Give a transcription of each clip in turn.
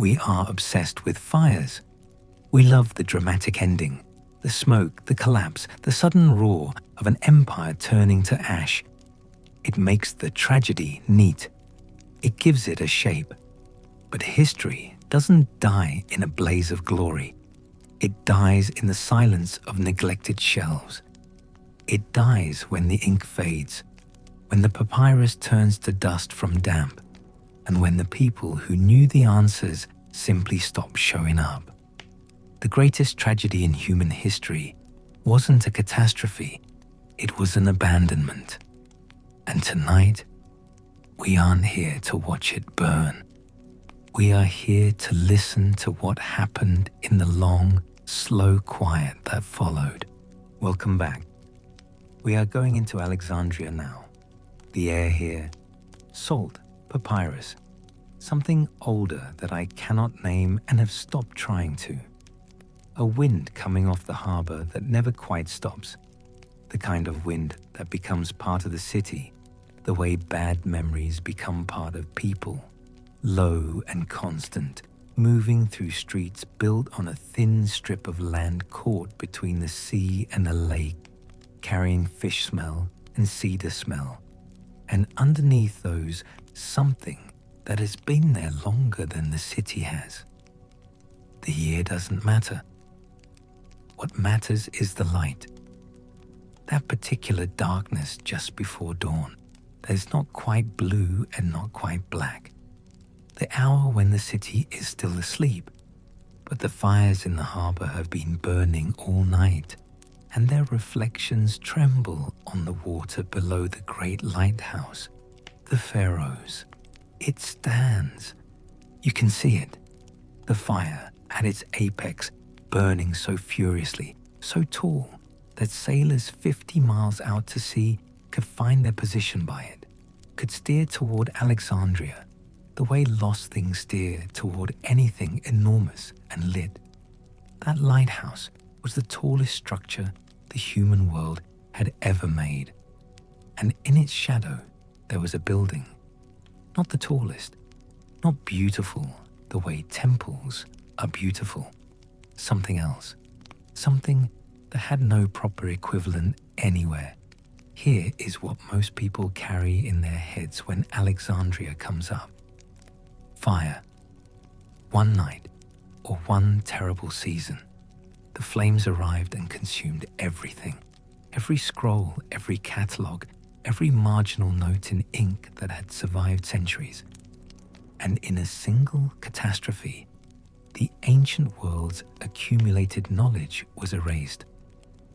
We are obsessed with fires. We love the dramatic ending, the smoke, the collapse, the sudden roar of an empire turning to ash. It makes the tragedy neat. It gives it a shape. But history doesn't die in a blaze of glory. It dies in the silence of neglected shelves. It dies when the ink fades, when the papyrus turns to dust from damp, and when the people who knew the answers simply stop showing up. The greatest tragedy in human history wasn't a catastrophe, it was an abandonment. And tonight, we aren't here to watch it burn. We are here to listen to what happened in the long, slow quiet that followed. Welcome back. We are going into Alexandria now. The air here, salt, papyrus, something older that I cannot name and have stopped trying to. A wind coming off the harbor that never quite stops. The kind of wind that becomes part of the city, the way bad memories become part of people. Low and constant, moving through streets built on a thin strip of land caught between the sea and a lake, carrying fish smell and cedar smell. And underneath those, something that has been there longer than the city has. The year doesn't matter. What matters is the light. That particular darkness just before dawn, that is not quite blue and not quite black. The hour when the city is still asleep, but the fires in the harbor have been burning all night, and their reflections tremble on the water below the great lighthouse, the Pharos. It stands. You can see it. The fire at its apex, burning so furiously, so tall, that sailors 50 miles out to sea could find their position by it, could steer toward Alexandria, the way lost things steer toward anything enormous and lit. That lighthouse was the tallest structure the human world had ever made, and in its shadow there was a building, not the tallest, not beautiful the way temples are beautiful, something else, something that had no proper equivalent anywhere. Here is what most people carry in their heads when Alexandria comes up. Fire. One night, or one terrible season, the flames arrived and consumed everything. Every scroll, every catalogue, every marginal note in ink that had survived centuries. And in a single catastrophe, the ancient world's accumulated knowledge was erased.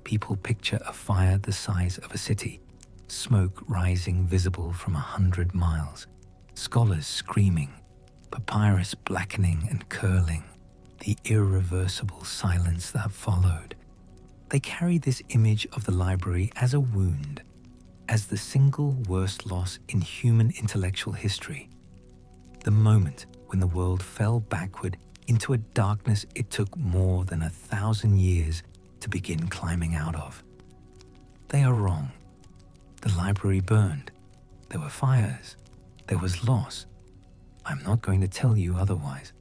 People picture a fire the size of a city, smoke rising visible from 100 miles, scholars screaming, papyrus blackening and curling, the irreversible silence that followed. They carry this image of the library as a wound, as the single worst loss in human intellectual history. The moment when the world fell backward into a darkness it took more than 1,000 years to begin climbing out of. They are wrong. The library burned. There were fires. There was loss. I'm not going to tell you otherwise.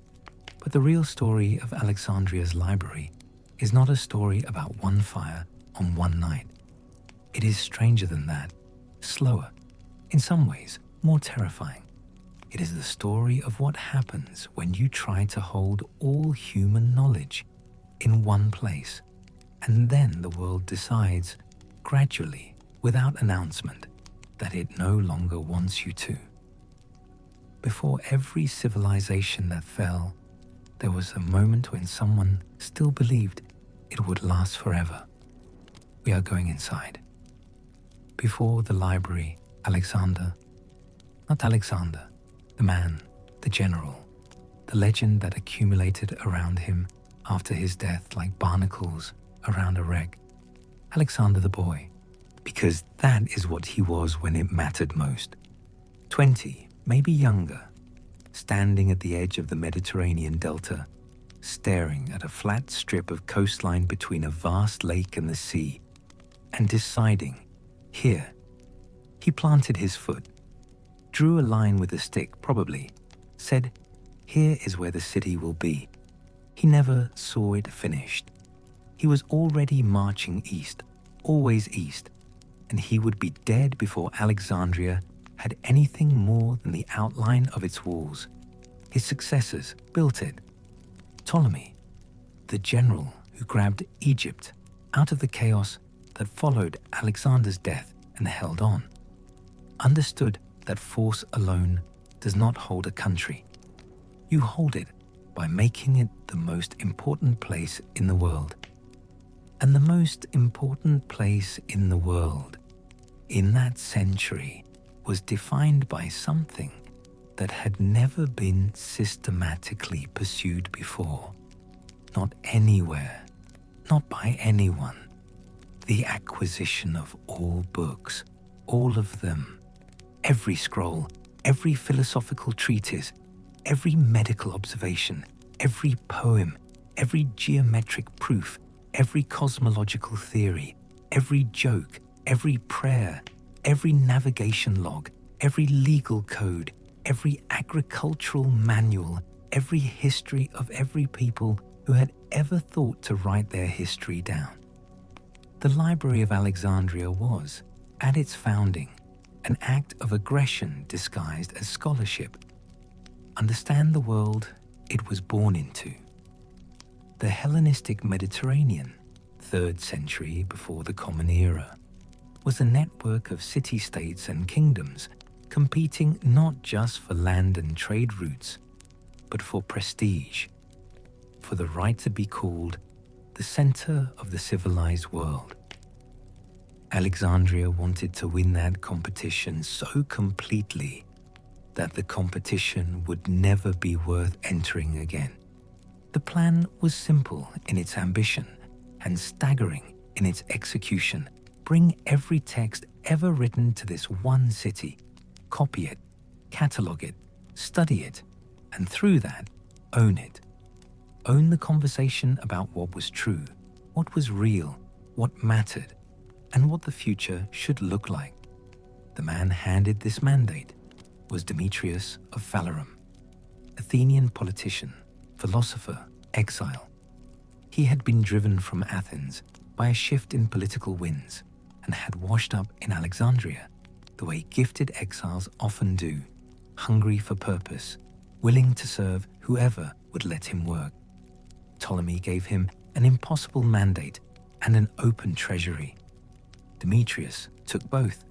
But the real story of Alexandria's library is not a story about one fire on one night. It is stranger than that, slower, in some ways more terrifying. It is the story of what happens when you try to hold all human knowledge in one place, and then the world decides, gradually, without announcement, that it no longer wants you to. Before every civilization that fell, there was a moment when someone still believed it would last forever. We are going inside. Before the library, not Alexander, the man, the general, the legend that accumulated around him after his death like barnacles around a wreck. Alexander the boy, because that is what he was when it mattered most. 20, maybe younger, standing at the edge of the Mediterranean delta, staring at a flat strip of coastline between a vast lake and the sea, and deciding, here. He planted his foot, drew a line with a stick, probably, said, Here is where the city will be. He never saw it finished. He was already marching east, always east, and he would be dead before Alexandria had anything more than the outline of its walls. His successors built it. Ptolemy, the general who grabbed Egypt out of the chaos that followed Alexander's death and held on, understood that force alone does not hold a country. You hold it by making it the most important place in the world. And the most important place in the world, in that century, was defined by something that had never been systematically pursued before. Not anywhere, not by anyone. The acquisition of all books, all of them, every scroll, every philosophical treatise, every medical observation, every poem, every geometric proof, every cosmological theory, every joke, every prayer, every navigation log, every legal code, every agricultural manual, every history of every people who had ever thought to write their history down. The Library of Alexandria was, at its founding, an act of aggression disguised as scholarship. Understand the world it was born into. The Hellenistic Mediterranean, 3rd century before the Common Era, was a network of city-states and kingdoms competing not just for land and trade routes, but for prestige, for the right to be called the center of the civilized world. Alexandria wanted to win that competition so completely that the competition would never be worth entering again. The plan was simple in its ambition and staggering in its execution. Bring every text ever written to this one city, copy it, catalog it, study it, and through that, own it. Own the conversation about what was true, what was real, what mattered, and what the future should look like. The man handed this mandate was Demetrius of Phalerum, Athenian politician, philosopher, exile. He had been driven from Athens by a shift in political winds and had washed up in Alexandria, the way gifted exiles often do, hungry for purpose, willing to serve whoever would let him work. Ptolemy gave him an impossible mandate and an open treasury. Demetrius took both.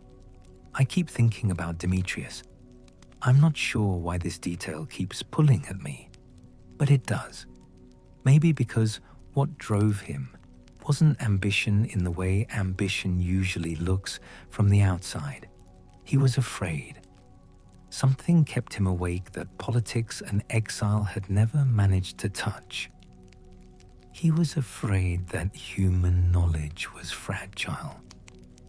I keep thinking about Demetrius. I'm not sure why this detail keeps pulling at me, but it does. Maybe because what drove him wasn't ambition in the way ambition usually looks from the outside. He was afraid. Something kept him awake that politics and exile had never managed to touch. He was afraid that human knowledge was fragile,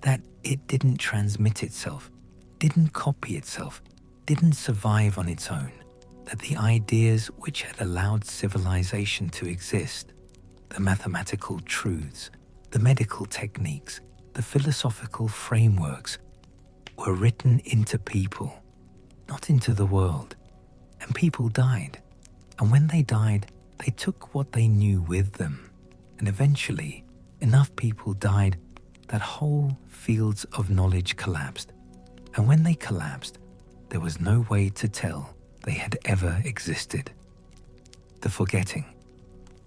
that it didn't transmit itself, didn't copy itself, didn't survive on its own, that the ideas which had allowed civilization to exist, the mathematical truths, the medical techniques, the philosophical frameworks, were written into people, not into the world. And people died. And when they died, they took what they knew with them. And eventually, enough people died that whole fields of knowledge collapsed. And when they collapsed, there was no way to tell they had ever existed. The forgetting.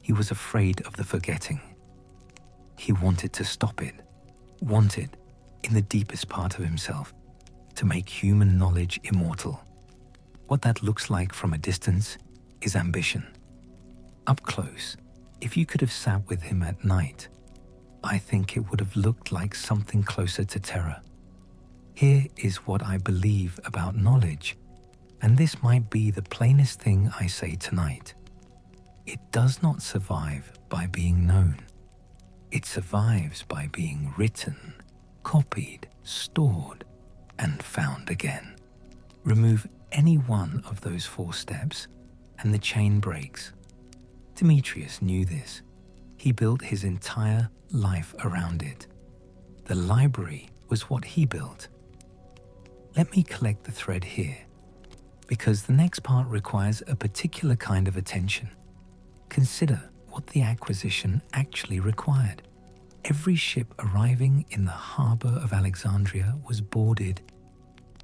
He was afraid of the forgetting. He wanted to stop it, wanted, in the deepest part of himself, to make human knowledge immortal. What that looks like from a distance is ambition. Up close, if you could have sat with him at night, I think it would have looked like something closer to terror. Here is what I believe about knowledge, and this might be the plainest thing I say tonight. It does not survive by being known. It survives by being written, copied, stored, and found again. Remove any one of those 4 steps, and the chain breaks. Demetrius knew this. He built his entire life around it. The library was what he built. Let me collect the thread here. because the next part requires a particular kind of attention. Consider what the acquisition actually required. Every ship arriving in the harbour of Alexandria was boarded.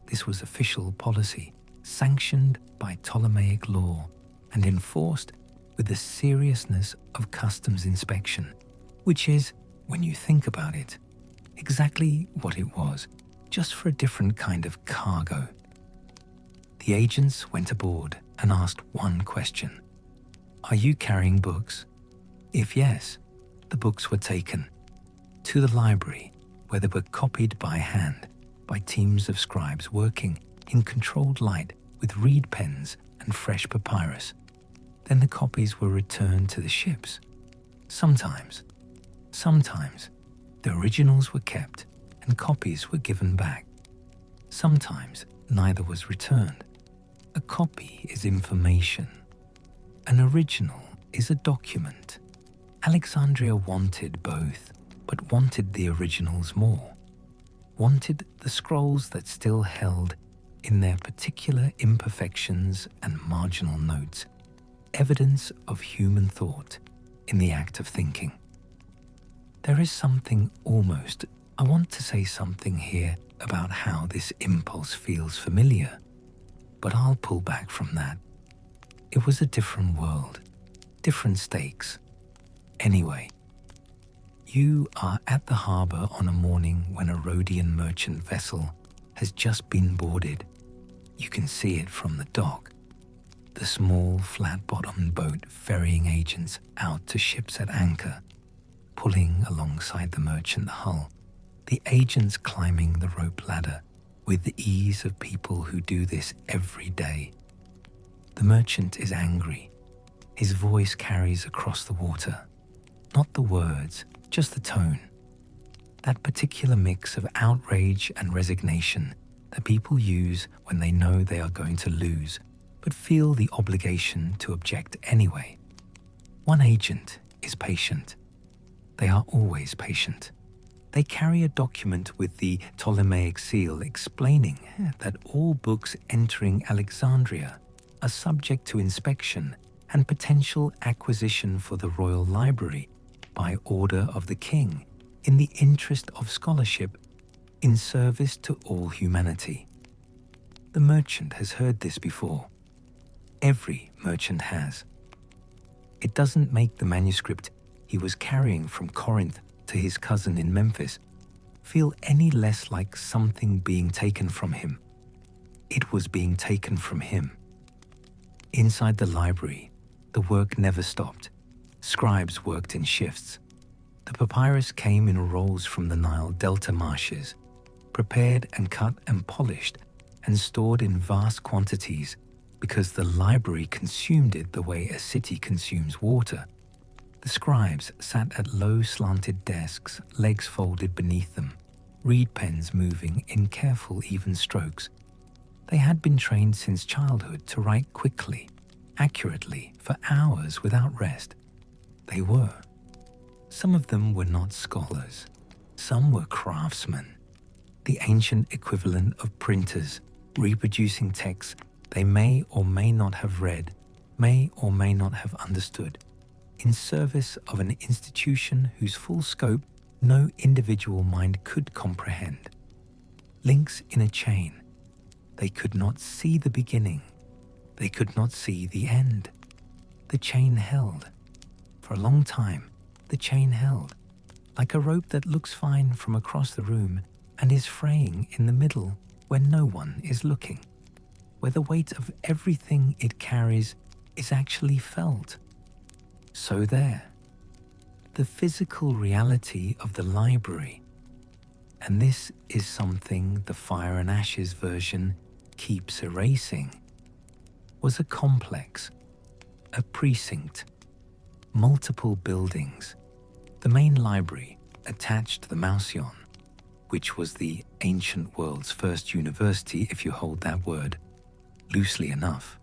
This was official policy, sanctioned by Ptolemaic law and enforced with the seriousness of customs inspection, which is, when you think about it, exactly what it was, just for a different kind of cargo. The agents went aboard and asked one question. Are you carrying books? If yes, the books were taken to the library, where they were copied by hand by teams of scribes working in controlled light with reed pens and fresh papyrus. Then the copies were returned to the ships. Sometimes, the originals were kept and copies were given back. Sometimes neither was returned. A copy is information. An original is a document. Alexandria wanted both, but wanted the originals more. Wanted the scrolls that still held, in their particular imperfections and marginal notes, evidence of human thought in the act of thinking. There is something almost, I want to say something here about how this impulse feels familiar, but I'll pull back from that. It was a different world, different stakes. Anyway, you are at the harbour on a morning when a Rhodian merchant vessel has just been boarded. You can see it from the dock. The small, flat-bottomed boat ferrying agents out to ships at anchor, pulling alongside the merchant hull, the agents climbing the rope ladder with the ease of people who do this every day. The merchant is angry. His voice carries across the water. Not the words, just the tone. That particular mix of outrage and resignation that people use when they know they are going to lose, but feel the obligation to object anyway. One agent is patient. They are always patient. They carry a document with the Ptolemaic seal explaining that all books entering Alexandria are subject to inspection and potential acquisition for the royal library by order of the king in the interest of scholarship in service to all humanity. The merchant has heard this before. Every merchant has. It doesn't make the manuscript he was carrying from Corinth to his cousin in Memphis feel any less like something being taken from him. It was being taken from him. Inside the library, the work never stopped. Scribes worked in shifts. The papyrus came in rolls from the Nile delta marshes, prepared and cut and polished and stored in vast quantities because the library consumed it the way a city consumes water. The scribes sat at low slanted desks, legs folded beneath them, reed pens moving in careful even strokes. They had been trained since childhood to write quickly, accurately, for hours without rest. They were. Some of them were not scholars. Some were craftsmen, the ancient equivalent of printers, reproducing texts they may or may not have read, may or may not have understood, in service of an institution whose full scope no individual mind could comprehend. Links in a chain. They could not see the beginning. They could not see the end. The chain held. For a long time, the chain held, like a rope that looks fine from across the room and is fraying in the middle when no one is looking, where the weight of everything it carries is actually felt. So there, the physical reality of the library, and this is something the Fire and Ashes version keeps erasing, was a complex, a precinct, multiple buildings. The main library attached to the Mouseion, which was the ancient world's first university, if you hold that word, loosely enough,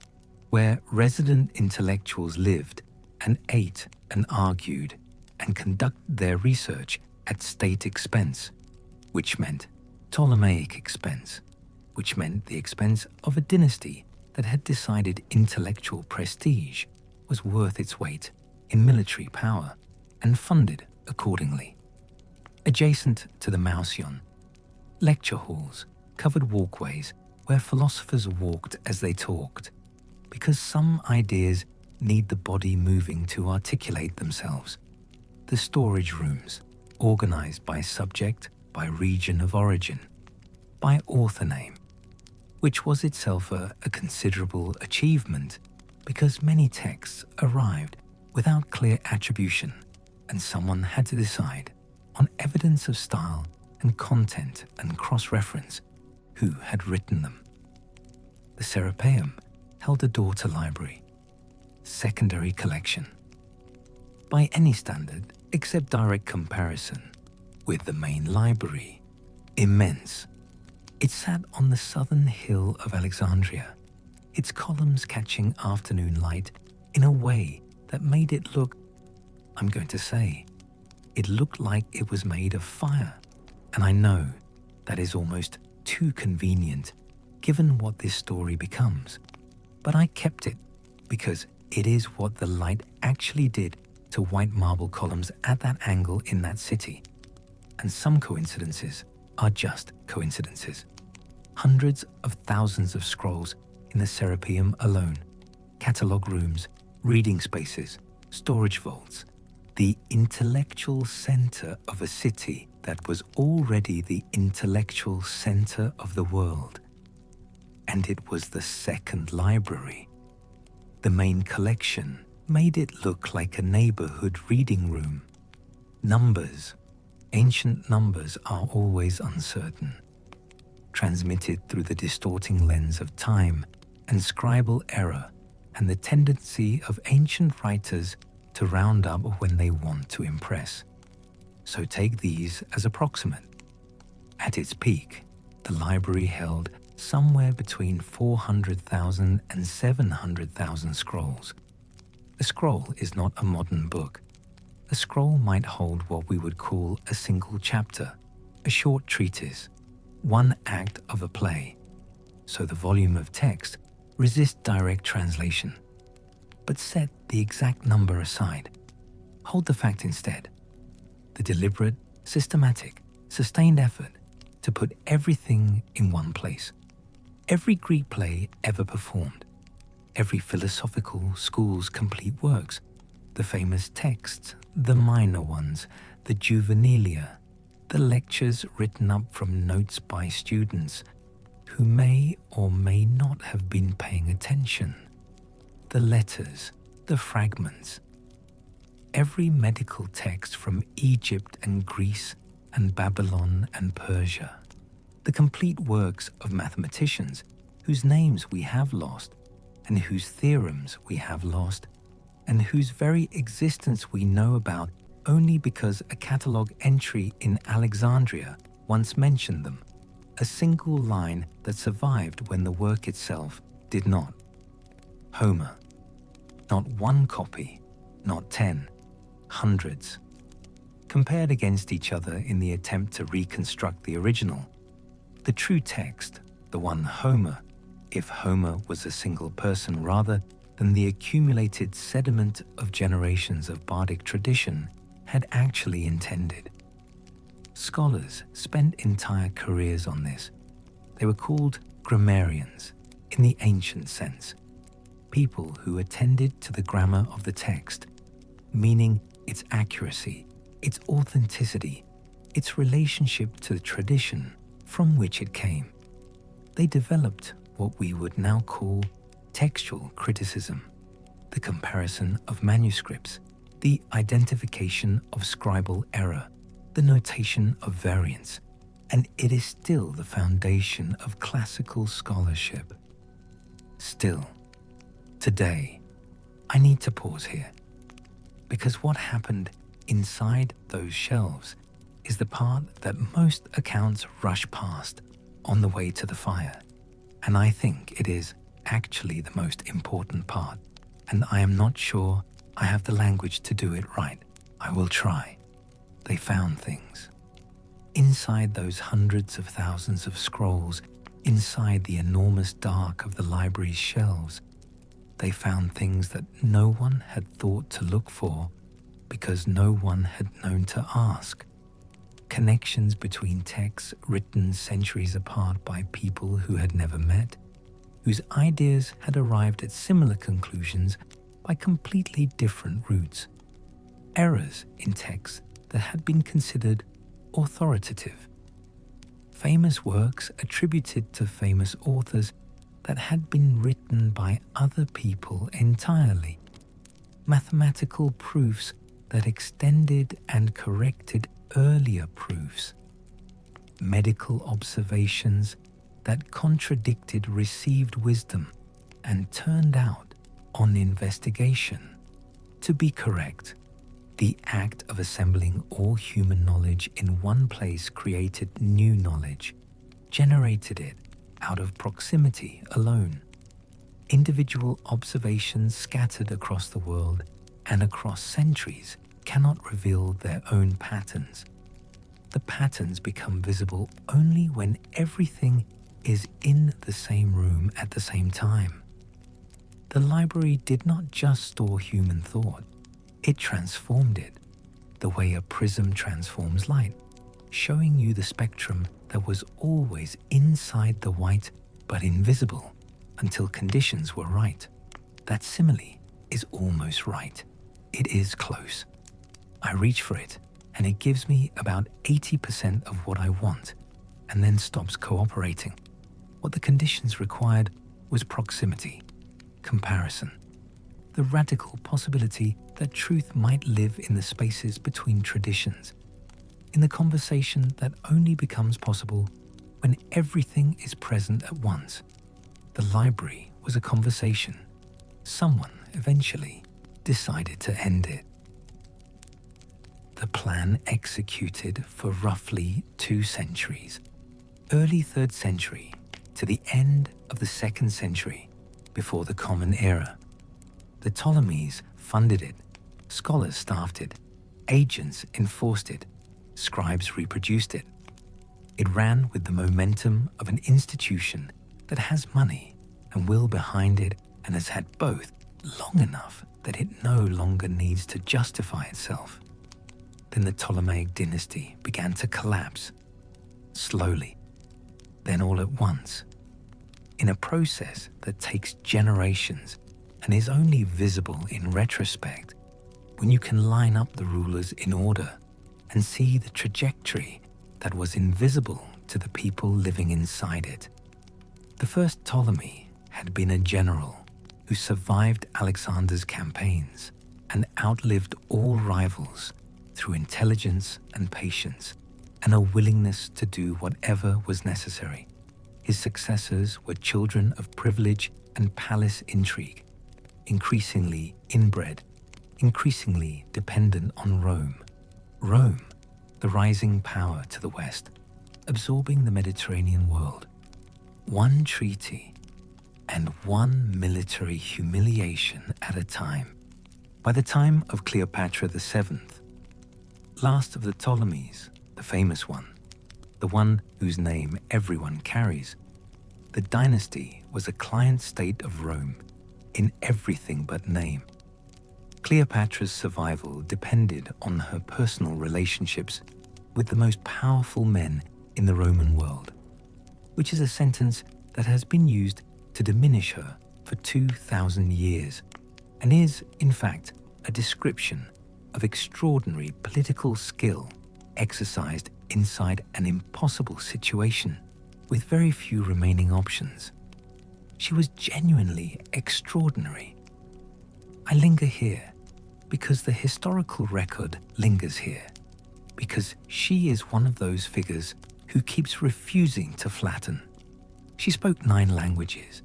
where resident intellectuals lived and ate and argued and conducted their research at state expense, which meant Ptolemaic expense, which meant the expense of a dynasty that had decided intellectual prestige was worth its weight in military power and funded accordingly. Adjacent to the Mouseion, lecture halls covered walkways where philosophers walked as they talked, because some ideas need the body moving to articulate themselves. The storage rooms, organized by subject, by region of origin, by author name, which was itself a considerable achievement because many texts arrived without clear attribution and someone had to decide on evidence of style and content and cross-reference who had written them. The Serapeum held a daughter library, secondary collection, by any standard except direct comparison with the main library, immense. It sat on the southern hill of Alexandria, its columns catching afternoon light in a way that made it look, I'm going to say, it looked like it was made of fire. And I know that is almost too convenient given what this story becomes. But I kept it because it is what the light actually did to white marble columns at that angle in that city. And some coincidences are just coincidences. Hundreds of thousands of scrolls in the Serapeum alone, catalogue rooms, reading spaces, storage vaults, the intellectual center of a city that was already the intellectual center of the world. And it was the second library. The main collection made it look like a neighborhood reading room. Numbers, ancient numbers, are always uncertain, transmitted through the distorting lens of time and scribal error and the tendency of ancient writers to round up when they want to impress. So take these as approximate. At its peak, the library held somewhere between 400,000 and 700,000 scrolls. A scroll is not a modern book. A scroll might hold what we would call a single chapter, a short treatise, one act of a play. So the volume of text resists direct translation. But set the exact number aside. Hold the fact instead. The deliberate, systematic, sustained effort to put everything in one place. Every Greek play ever performed, every philosophical school's complete works, the famous texts, the minor ones, the juvenilia, the lectures written up from notes by students who may or may not have been paying attention, the letters, the fragments, every medical text from Egypt and Greece and Babylon and Persia, the complete works of mathematicians whose names we have lost and whose theorems we have lost and whose very existence we know about only because a catalogue entry in Alexandria once mentioned them, a single line that survived when the work itself did not. Homer. Not one copy, not 10, hundreds. Compared against each other in the attempt to reconstruct the original, the true text, the one Homer, if Homer was a single person rather than the accumulated sediment of generations of bardic tradition, had actually intended. Scholars spent entire careers on this. They were called grammarians in the ancient sense, people who attended to the grammar of the text, meaning its accuracy, its authenticity, its relationship to the tradition from which it came. They developed what we would now call textual criticism, the comparison of manuscripts, the identification of scribal error, the notation of variants, and it is still the foundation of classical scholarship. Still, today, I need to pause here, because what happened inside those shelves is the part that most accounts rush past on the way to the fire, and I think it is actually the most important part, and I am not sure I have the language to do it right. I will try. They found things. Inside those hundreds of thousands of scrolls, Inside the enormous dark of the library's shelves, they found things that no one had thought to look for because no one had known to ask. Connections between texts written centuries apart by people who had never met, whose ideas had arrived at similar conclusions by completely different routes. Errors in texts that had been considered authoritative. Famous works attributed to famous authors that had been written by other people entirely. Mathematical proofs that extended and corrected earlier proofs. Medical observations that contradicted received wisdom and turned out, on investigation, to be correct. The act of assembling all human knowledge in one place created new knowledge, generated it out of proximity alone. Individual observations scattered across the world and across centuries cannot reveal their own patterns. The patterns become visible only when everything is in the same room at the same time. The library did not just store human thought, it transformed it, the way a prism transforms light, showing you the spectrum that was always inside the white but invisible until conditions were right. That simile is almost right. It is close. I reach for it, and it gives me about 80% of what I want, and then stops cooperating. What the conditions required was proximity, comparison, the radical possibility that truth might live in the spaces between traditions, in the conversation that only becomes possible when everything is present at once. The library was a conversation. Someone eventually decided to end it. The plan executed for roughly 2 centuries, early 3rd century to the end of the 2nd century before the Common Era. The Ptolemies funded it, scholars staffed it, agents enforced it, scribes reproduced it. It ran with the momentum of an institution that has money and will behind it and has had both long enough that it no longer needs to justify itself. Then the Ptolemaic dynasty began to collapse, slowly, then all at once, in a process that takes generations and is only visible in retrospect when you can line up the rulers in order and see the trajectory that was invisible to the people living inside it. The first Ptolemy had been a general who survived Alexander's campaigns and outlived all rivals through intelligence and patience and a willingness to do whatever was necessary. His successors were children of privilege and palace intrigue, increasingly inbred, increasingly dependent on Rome. Rome, the rising power to the west, absorbing the Mediterranean world. One treaty and one military humiliation at a time. By the time of Cleopatra VII, last of the Ptolemies, the famous one, the one whose name everyone carries, the dynasty was a client state of Rome in everything but name. Cleopatra's survival depended on her personal relationships with the most powerful men in the Roman world, which is a sentence that has been used to diminish her for 2,000 years and is, in fact, a description of extraordinary political skill exercised inside an impossible situation with very few remaining options. She was genuinely extraordinary. I linger here because the historical record lingers here, because she is one of those figures who keeps refusing to flatten. She spoke 9 languages.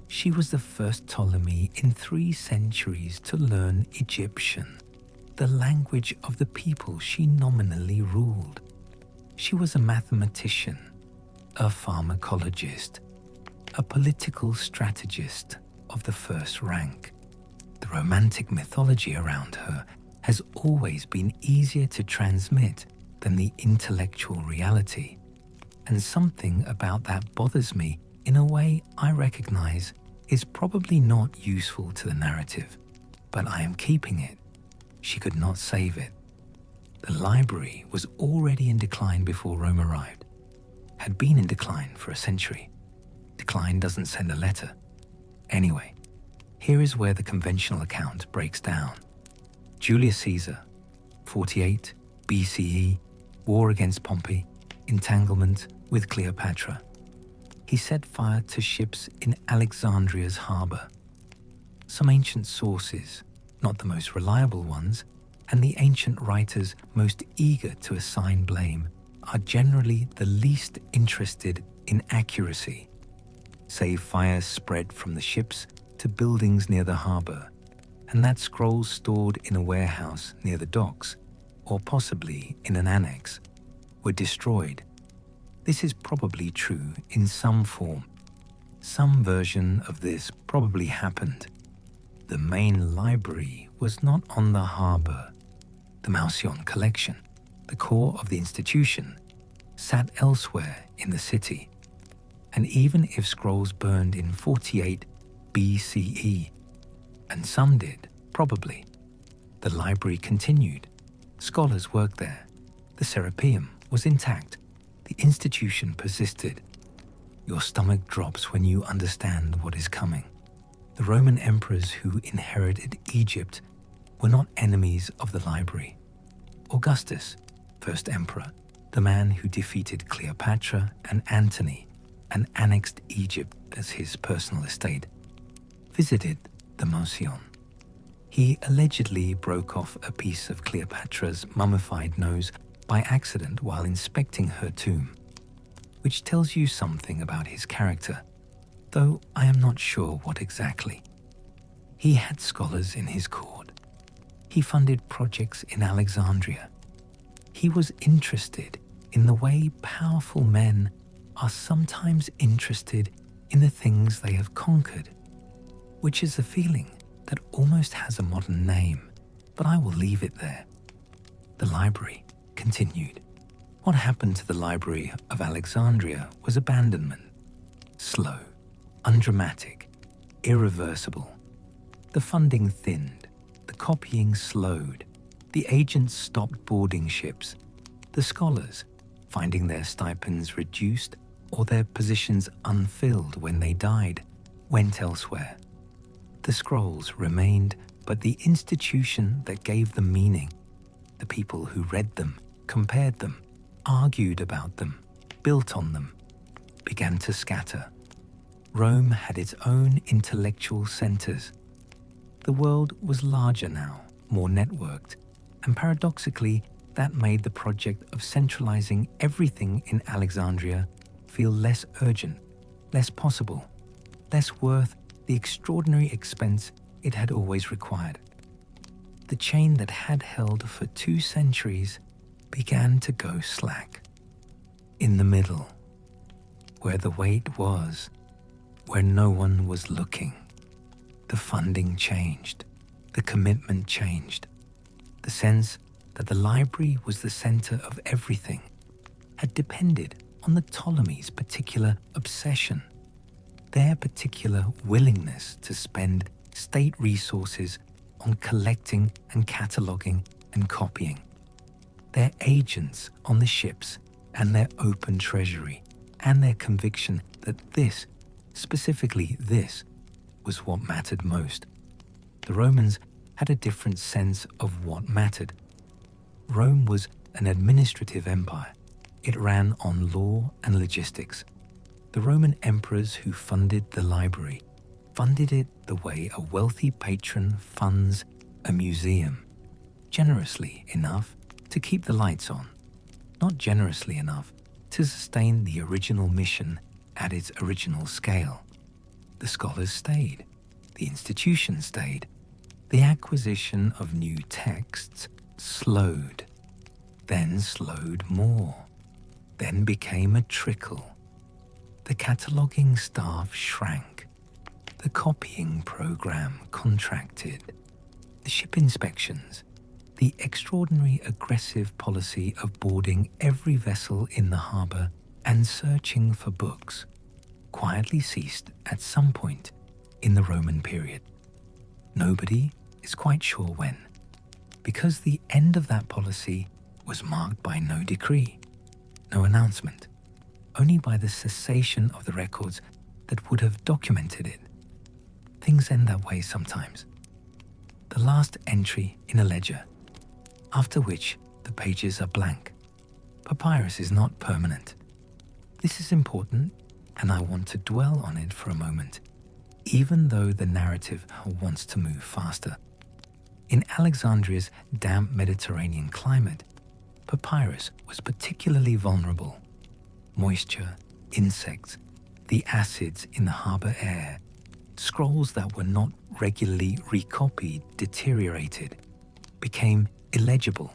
She was the first Ptolemy in 3 centuries to learn Egyptian, the language of the people she nominally ruled. She was a mathematician, a pharmacologist, a political strategist of the first rank. The romantic mythology around her has always been easier to transmit than the intellectual reality, and something about that bothers me in a way I recognize is probably not useful to the narrative, but I am keeping it. She could not save it. The library was already in decline before Rome arrived, had been in decline for a century. Decline doesn't send a letter. Anyway, here is where the conventional account breaks down. Julius Caesar, 48 BCE, war against Pompey, entanglement with Cleopatra. He set fire to ships in Alexandria's harbour. Some ancient sources, not the most reliable ones, and the ancient writers most eager to assign blame, are generally the least interested in accuracy. Say fire spread from the ships to buildings near the harbour, and that scrolls stored in a warehouse near the docks, or possibly in an annex, were destroyed. This is probably true in some form. Some version of this probably happened. The main library was not on the harbour. The Mouseion collection, the core of the institution, sat elsewhere in the city. And even if scrolls burned in 48 BCE, and some did, probably, the library continued. Scholars worked there. The Serapeum was intact. The institution persisted. Your stomach drops when you understand what is coming. The Roman emperors who inherited Egypt were not enemies of the library. Augustus, first emperor, the man who defeated Cleopatra and Antony and annexed Egypt as his personal estate, visited the Mouseion. He allegedly broke off a piece of Cleopatra's mummified nose by accident while inspecting her tomb, which tells you something about his character, though I am not sure what exactly. He had scholars in his court. He funded projects in Alexandria. He was interested in the way powerful men are sometimes interested in the things they have conquered, which is a feeling that almost has a modern name, but I will leave it there. The library continued. What happened to the Library of Alexandria was abandonment. Slow, undramatic, irreversible. The funding thinned, the copying slowed, the agents stopped boarding ships, the scholars, finding their stipends reduced or their positions unfilled when they died, went elsewhere. The scrolls remained, but the institution that gave them meaning, the people who read them, compared them, argued about them, built on them, began to scatter. Rome had its own intellectual centers. The world was larger now, more networked, and paradoxically, that made the project of centralizing everything in Alexandria feel less urgent, less possible, less worth the extraordinary expense it had always required. The chain that had held for 2 centuries began to go slack. In the middle, where the weight was, where no one was looking, the funding changed, the commitment changed. The sense that the library was the center of everything had depended on the Ptolemies' particular obsession, their particular willingness to spend state resources on collecting and cataloging and copying, their agents on the ships and their open treasury, and their conviction that this, specifically this, was what mattered most. The Romans had a different sense of what mattered. Rome was an administrative empire. It ran on law and logistics. The Roman emperors who funded the library funded it the way a wealthy patron funds a museum, generously enough to keep the lights on, not generously enough to sustain the original mission at its original scale. The scholars stayed, the institution stayed, the acquisition of new texts slowed, then slowed more, then became a trickle. The cataloguing staff shrank, the copying program contracted, the ship inspections, the extraordinary aggressive policy of boarding every vessel in the harbour and searching for books, quietly ceased at some point in the Roman period. Nobody is quite sure when, because the end of that policy was marked by no decree, no announcement, only by the cessation of the records that would have documented it. Things end that way sometimes. The last entry in a ledger, after which the pages are blank. Papyrus is not permanent. This is important, and I want to dwell on it for a moment, even though the narrative wants to move faster. In Alexandria's damp Mediterranean climate, papyrus was particularly vulnerable. Moisture, insects, the acids in the harbor air, scrolls that were not regularly recopied deteriorated, became illegible,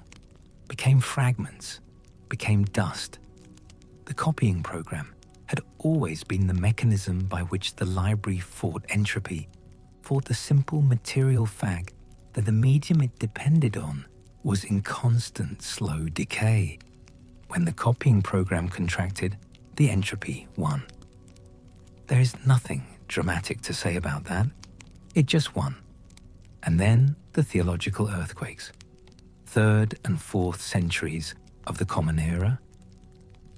became fragments, became dust. The copying program had always been the mechanism by which the library fought entropy, fought the simple material fact that the medium it depended on was in constant slow decay. When the copying program contracted, the entropy won. There is nothing dramatic to say about that. It just won. And then the theological earthquakes. 3rd and 4th centuries of the Common Era.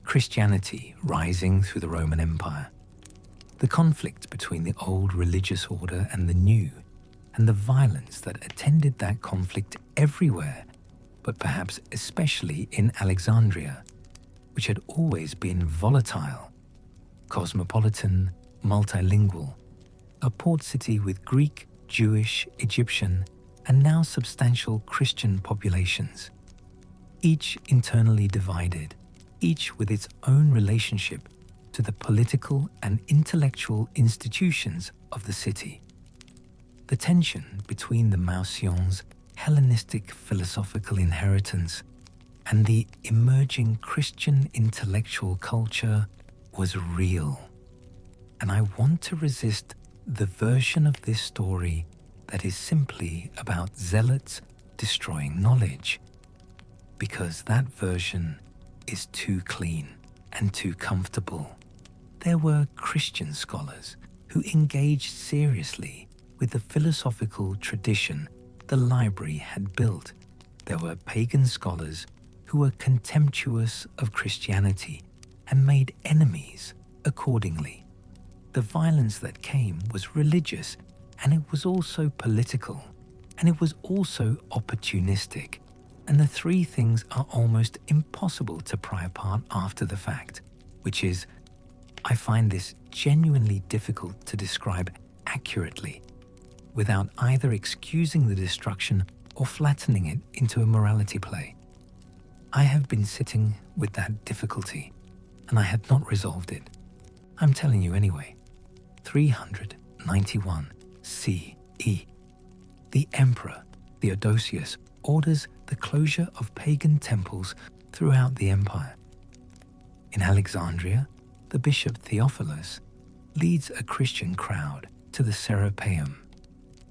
Christianity rising through the Roman Empire. The conflict between the old religious order and the new, and the violence that attended that conflict everywhere, but perhaps especially in Alexandria, which had always been volatile, cosmopolitan, multilingual, a port city with Greek, Jewish, Egyptian, and now substantial Christian populations, each internally divided, each with its own relationship to the political and intellectual institutions of the city. The tension between the Mouseion's Hellenistic philosophical inheritance and the emerging Christian intellectual culture was real. And I want to resist the version of this story that is simply about zealots destroying knowledge, because that version is too clean and too comfortable. There were Christian scholars who engaged seriously with the philosophical tradition the library had built. There were pagan scholars who were contemptuous of Christianity and made enemies accordingly. The violence that came was religious, and it was also political, and it was also opportunistic. And the three things are almost impossible to pry apart after the fact, which is, I find this genuinely difficult to describe accurately, without either excusing the destruction or flattening it into a morality play. I have been sitting with that difficulty, and I had not resolved it. I'm telling you anyway. 391 CE. The emperor, Theodosius, orders the closure of pagan temples throughout the empire. In Alexandria, the bishop Theophilus leads a Christian crowd to the Serapeum,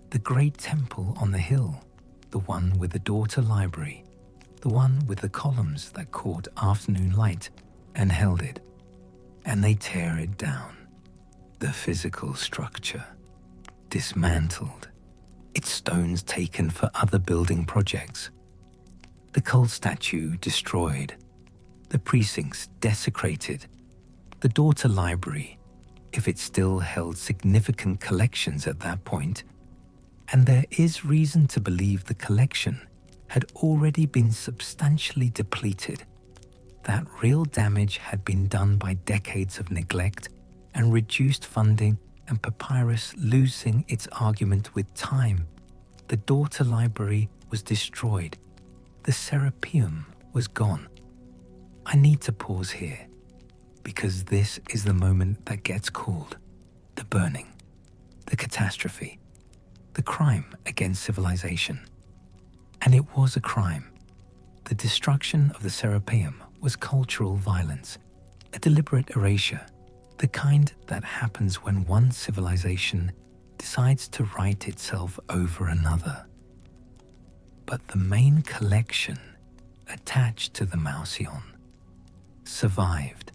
the great temple on the hill, the one with the daughter library, the one with the columns that caught afternoon light and held it. And they tear it down. The physical structure, dismantled, its stones taken for other building projects, the cult statue destroyed, the precincts desecrated, the daughter library, if it still held significant collections at that point, and there is reason to believe the collection had already been substantially depleted. That real damage had been done by decades of neglect and reduced funding and papyrus losing its argument with time. The daughter library was destroyed. The Serapeum was gone. I need to pause here, because this is the moment that gets called the burning, the catastrophe, the crime against civilization. And it was a crime. The destruction of the Serapeum was cultural violence, a deliberate erasure, the kind that happens when one civilization decides to write itself over another. But the main collection attached to the Mouseion survived.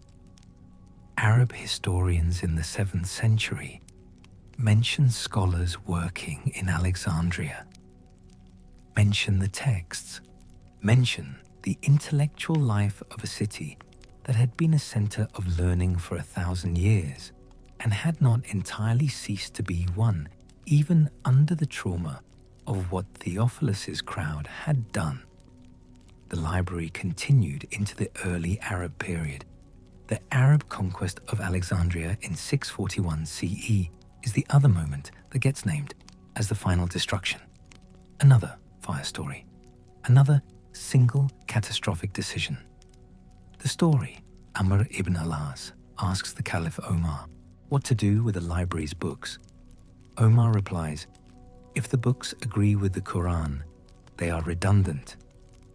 Arab historians in the 7th century mention scholars working in Alexandria, mention the texts, mention the intellectual life of a city that had been a center of learning for 1,000 years and had not entirely ceased to be one, even under the trauma of what Theophilus's crowd had done. The library continued into the early Arab period. The Arab conquest of Alexandria in 641 CE is the other moment that gets named as the final destruction. Another fire story. Another single catastrophic decision. The story, Amr ibn al-As asks the Caliph Omar what to do with the library's books. Omar replies, "If the books agree with the Quran, they are redundant.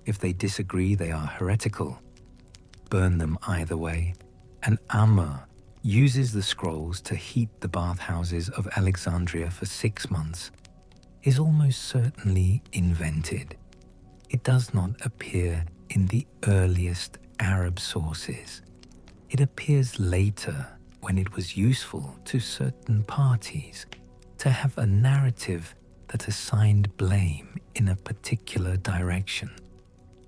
If they disagree, they are heretical. Burn them either way." And Amr uses the scrolls to heat the bathhouses of Alexandria for 6 months, is almost certainly invented. It does not appear in the earliest Arab sources. It appears later when it was useful to certain parties to have a narrative that assigned blame in a particular direction.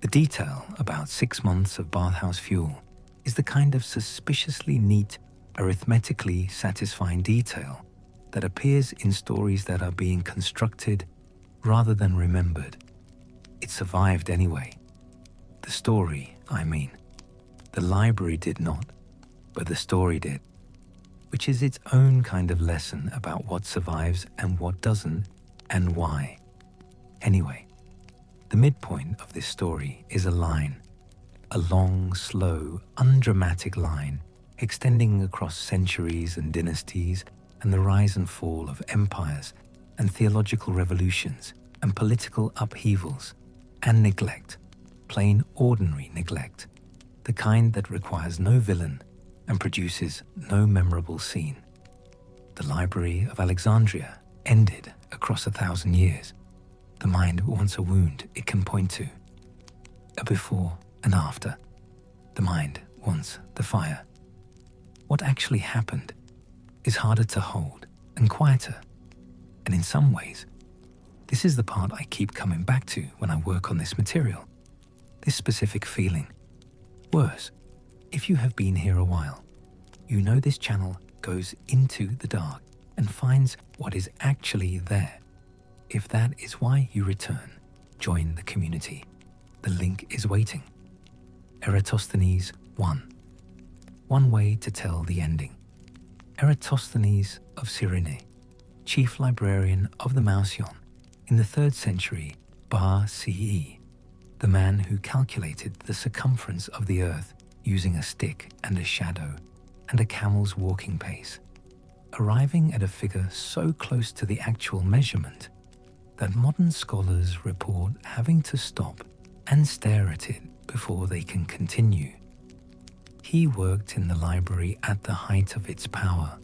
The detail about 6 months of bathhouse fuel is the kind of suspiciously neat, arithmetically satisfying detail that appears in stories that are being constructed rather than remembered. It survived anyway. The story, I mean. The library did not, but the story did, which is its own kind of lesson about what survives and what doesn't, and why. Anyway, the midpoint of this story is a line, a long, slow, undramatic line extending across centuries and dynasties and the rise and fall of empires and theological revolutions and political upheavals and neglect, plain ordinary neglect, the kind that requires no villain and produces no memorable scene. The Library of Alexandria ended across 1,000 years. The mind wants a wound it can point to, a before and after. The mind wants the fire. What actually happened is harder to hold and quieter. And in some ways, this is the part I keep coming back to when I work on this material. This specific feeling. Worse, if you have been here a while, you know this channel goes into the dark and finds what is actually there. If that is why you return, join the community. The link is waiting. Eratosthenes 1. One way to tell the ending. Eratosthenes of Cyrene, chief librarian of the Mouseion in the 3rd century Bar CE, the man who calculated the circumference of the earth using a stick and a shadow and a camel's walking pace, arriving at a figure so close to the actual measurement that modern scholars report having to stop and stare at it before they can continue. He worked in the library at the height of its power,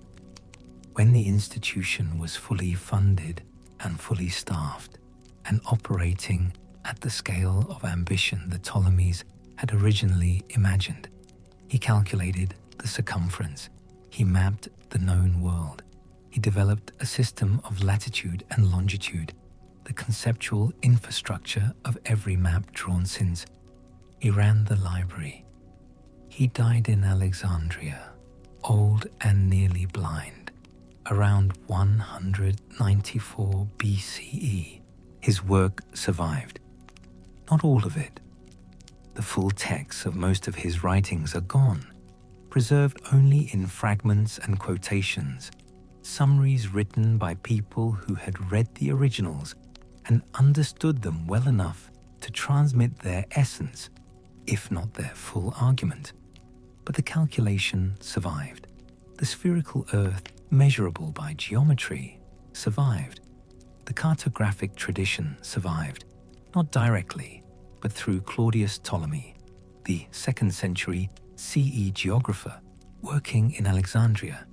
when the institution was fully funded and fully staffed and operating at the scale of ambition the Ptolemies had originally imagined. He calculated the circumference. He mapped the known world. He developed a system of latitude and longitude, the conceptual infrastructure of every map drawn since. He ran the library. He died in Alexandria, old and nearly blind, around 194 BCE. His work survived. Not all of it. The full texts of most of his writings are gone, preserved only in fragments and quotations, summaries written by people who had read the originals and understood them well enough to transmit their essence, if not their full argument. But the calculation survived. The spherical earth, measurable by geometry, survived. The cartographic tradition survived, not directly, but through Claudius Ptolemy, the 2nd century CE geographer working in Alexandria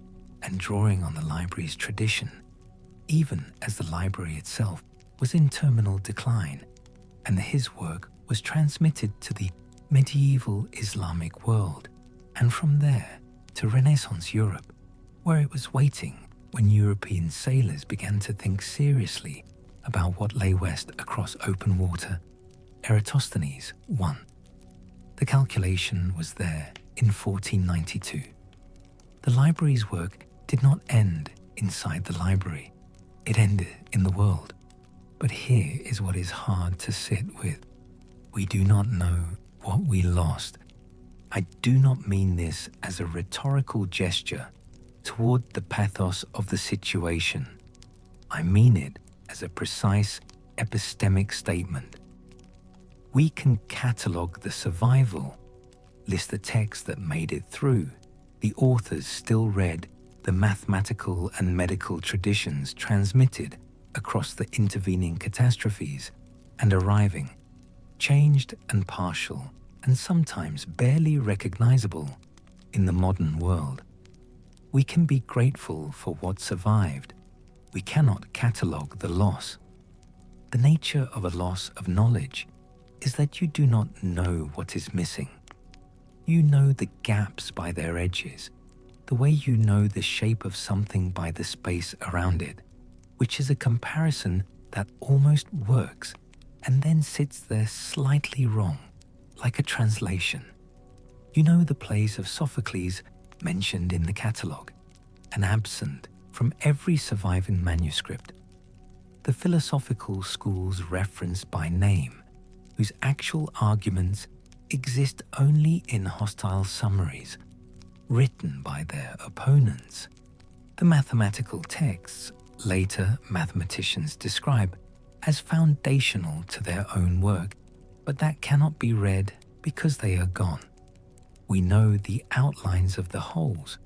and drawing on the library's tradition, even as the library itself was in terminal decline, and his work was transmitted to the medieval Islamic world, and from there to Renaissance Europe, where it was waiting when European sailors began to think seriously about what lay west across open water. Eratosthenes 1. The calculation was there in 1492. The library's work did not end inside the library. It ended in the world. But here is what is hard to sit with. We do not know what we lost. I do not mean this as a rhetorical gesture toward the pathos of the situation. I mean it as a precise epistemic statement. We can catalogue the survival, list the texts that made it through, the authors still read, the mathematical and medical traditions transmitted across the intervening catastrophes and arriving, changed and partial, and sometimes barely recognizable in the modern world. We can be grateful for what survived. We cannot catalogue the loss. The nature of a loss of knowledge is that you do not know what is missing. You know the gaps by their edges, the way you know the shape of something by the space around it, which is a comparison that almost works and then sits there slightly wrong, like a translation. You know the plays of Sophocles mentioned in the catalogue and absent from every surviving manuscript. The philosophical schools referenced by name, whose actual arguments exist only in hostile summaries written by their opponents. The mathematical texts later mathematicians describe as foundational to their own work, but that cannot be read because they are gone. We know the outlines of the wholes.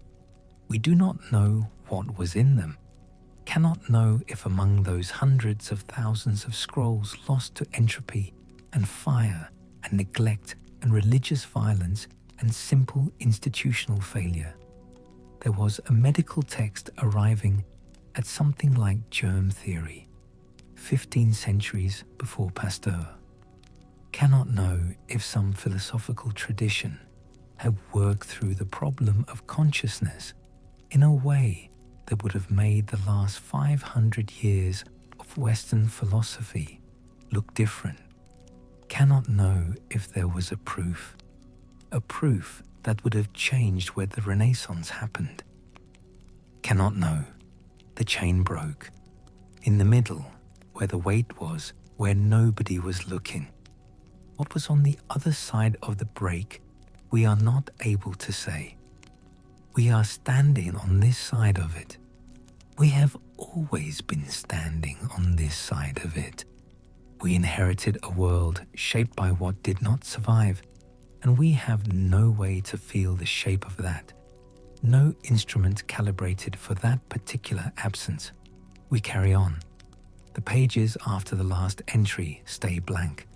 We do not know what was in them, cannot know if among those hundreds of thousands of scrolls lost to entropy and fire and neglect and religious violence and simple institutional failure, there was a medical text arriving at something like germ theory, 15 centuries before Pasteur. Cannot know if some philosophical tradition had worked through the problem of consciousness in a way that would have made the last 500 years of Western philosophy look different. Cannot know if there was a proof that would have changed where the Renaissance happened. Cannot know. The chain broke. In the middle, where the weight was, where nobody was looking. What was on the other side of the break, we are not able to say. We are standing on this side of it. We have always been standing on this side of it. We inherited a world shaped by what did not survive, and we have no way to feel the shape of that, no instrument calibrated for that particular absence. We carry on. The pages after the last entry stay blank.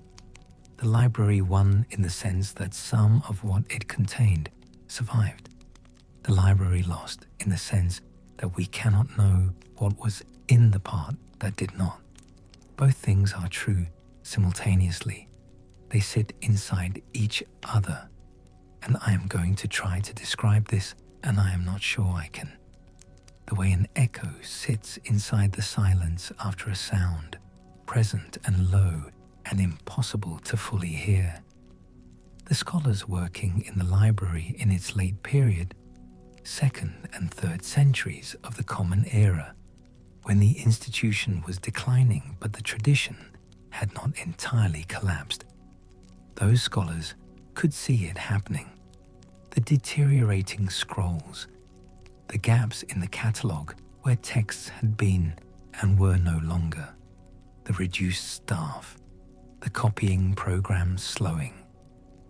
The library won in the sense that some of what it contained survived. The library lost in the sense that we cannot know what was in the part that did not. Both things are true simultaneously. They sit inside each other, and I am going to try to describe this, and I am not sure I can. The way an echo sits inside the silence after a sound, present and low and impossible to fully hear. The scholars working in the library in its late period, 2nd and 3rd centuries of the Common Era, when the institution was declining but the tradition had not entirely collapsed. Those scholars could see it happening. The deteriorating scrolls, the gaps in the catalogue where texts had been and were no longer, the reduced staff, the copying programs slowing,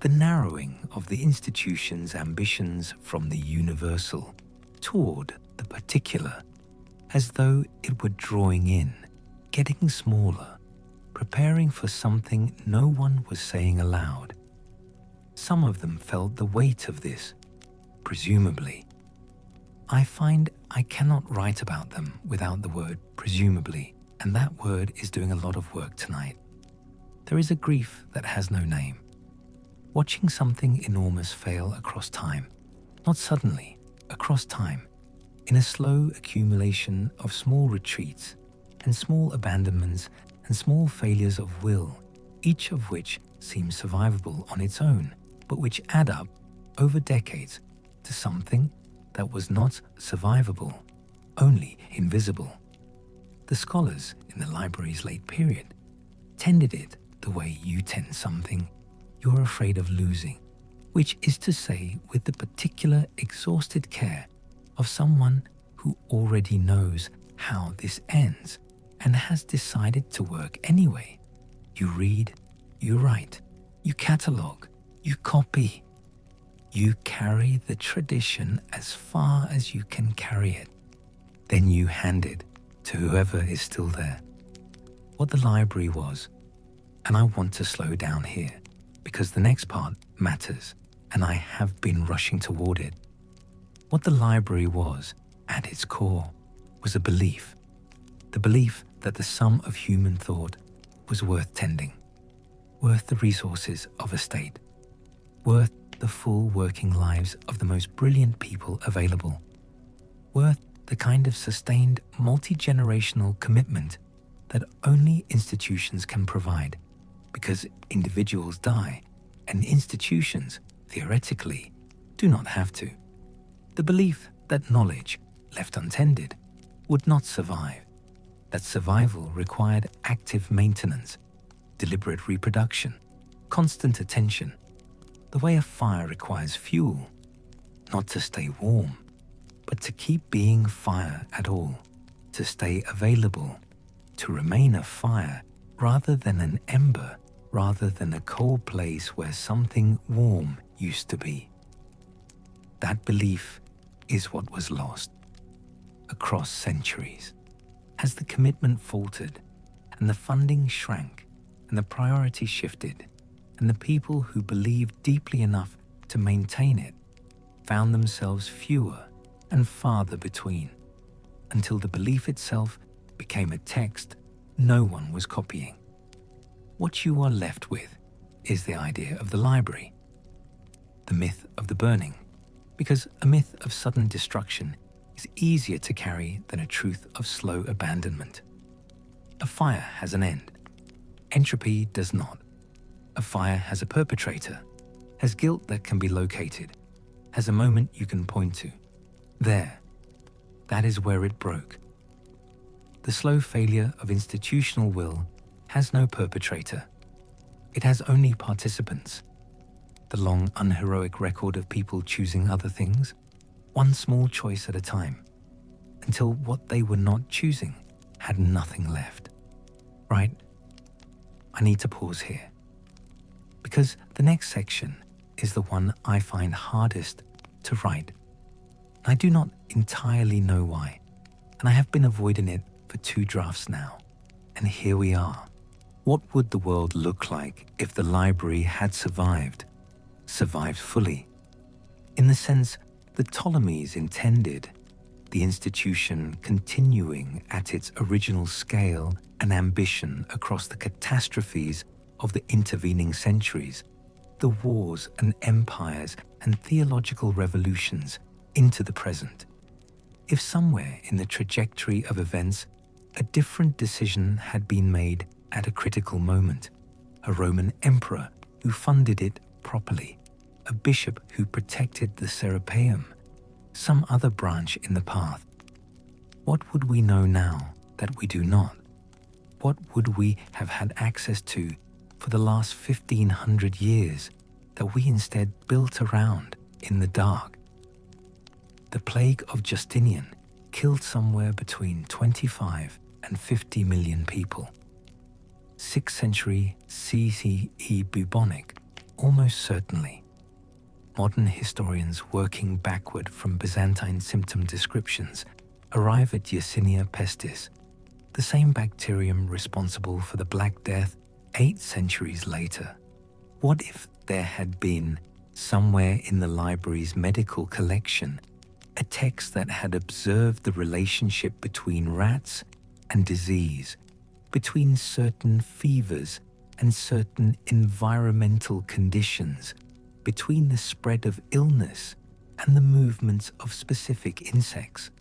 the narrowing of the institution's ambitions from the universal toward the particular, as though it were drawing in, getting smaller, preparing for something no one was saying aloud. Some of them felt the weight of this, presumably. I find I cannot write about them without the word presumably, and that word is doing a lot of work tonight. There is a grief that has no name. Watching something enormous fail across time, not suddenly, across time, in a slow accumulation of small retreats and small abandonments and small failures of will, each of which seems survivable on its own, but which add up over decades to something that was not survivable, only invisible. The scholars in the library's late period tended it the way you tend something you're afraid of losing, which is to say, with the particular exhausted care of someone who already knows how this ends and has decided to work anyway. You read, you write, you catalogue, you copy. You carry the tradition as far as you can carry it. Then you hand it to whoever is still there. What the library was, and I want to slow down here because the next part matters and I have been rushing toward it. What the library was, at its core, was a belief. The belief that the sum of human thought was worth tending, worth the resources of a state, worth the full working lives of the most brilliant people available, worth the kind of sustained multi-generational commitment that only institutions can provide, because individuals die and institutions, theoretically, do not have to. The belief that knowledge, left untended, would not survive, that survival required active maintenance, deliberate reproduction, constant attention, the way a fire requires fuel, not to stay warm, but to keep being fire at all, to stay available, to remain a fire rather than an ember, rather than a cold place where something warm used to be. That belief is what was lost across centuries. As the commitment faltered and the funding shrank and the priority shifted, and the people who believed deeply enough to maintain it found themselves fewer and farther between, until the belief itself became a text no one was copying. What you are left with is the idea of the library, the myth of the burning, because a myth of sudden destruction is easier to carry than a truth of slow abandonment. A fire has an end. Entropy does not. A fire has a perpetrator, has guilt that can be located, has a moment you can point to. There, that is where it broke. The slow failure of institutional will has no perpetrator. It has only participants. The long, unheroic record of people choosing other things, one small choice at a time, until what they were not choosing had nothing left. Right? I need to pause here, because the next section is the one I find hardest to write. I do not entirely know why, and I have been avoiding it for 2 drafts now, and here we are. What would the world look like if the library had survived fully? In the sense the Ptolemies intended, the institution continuing at its original scale and ambition across the catastrophes of the intervening centuries, the wars and empires and theological revolutions into the present. If somewhere in the trajectory of events, a different decision had been made at a critical moment, a Roman emperor who funded it properly, a bishop who protected the Serapeum, some other branch in the path, what would we know now that we do not? What would we have had access to for the last 1500 years that we instead built around in the dark? The plague of Justinian killed somewhere between 25 and 50 million people. 6th century CCE bubonic, almost certainly. Modern historians working backward from Byzantine symptom descriptions arrive at Yersinia pestis, the same bacterium responsible for the Black Death 8 centuries later. What if there had been, somewhere in the library's medical collection, a text that had observed the relationship between rats and disease, between certain fevers and certain environmental conditions, between the spread of illness and the movements of specific insects.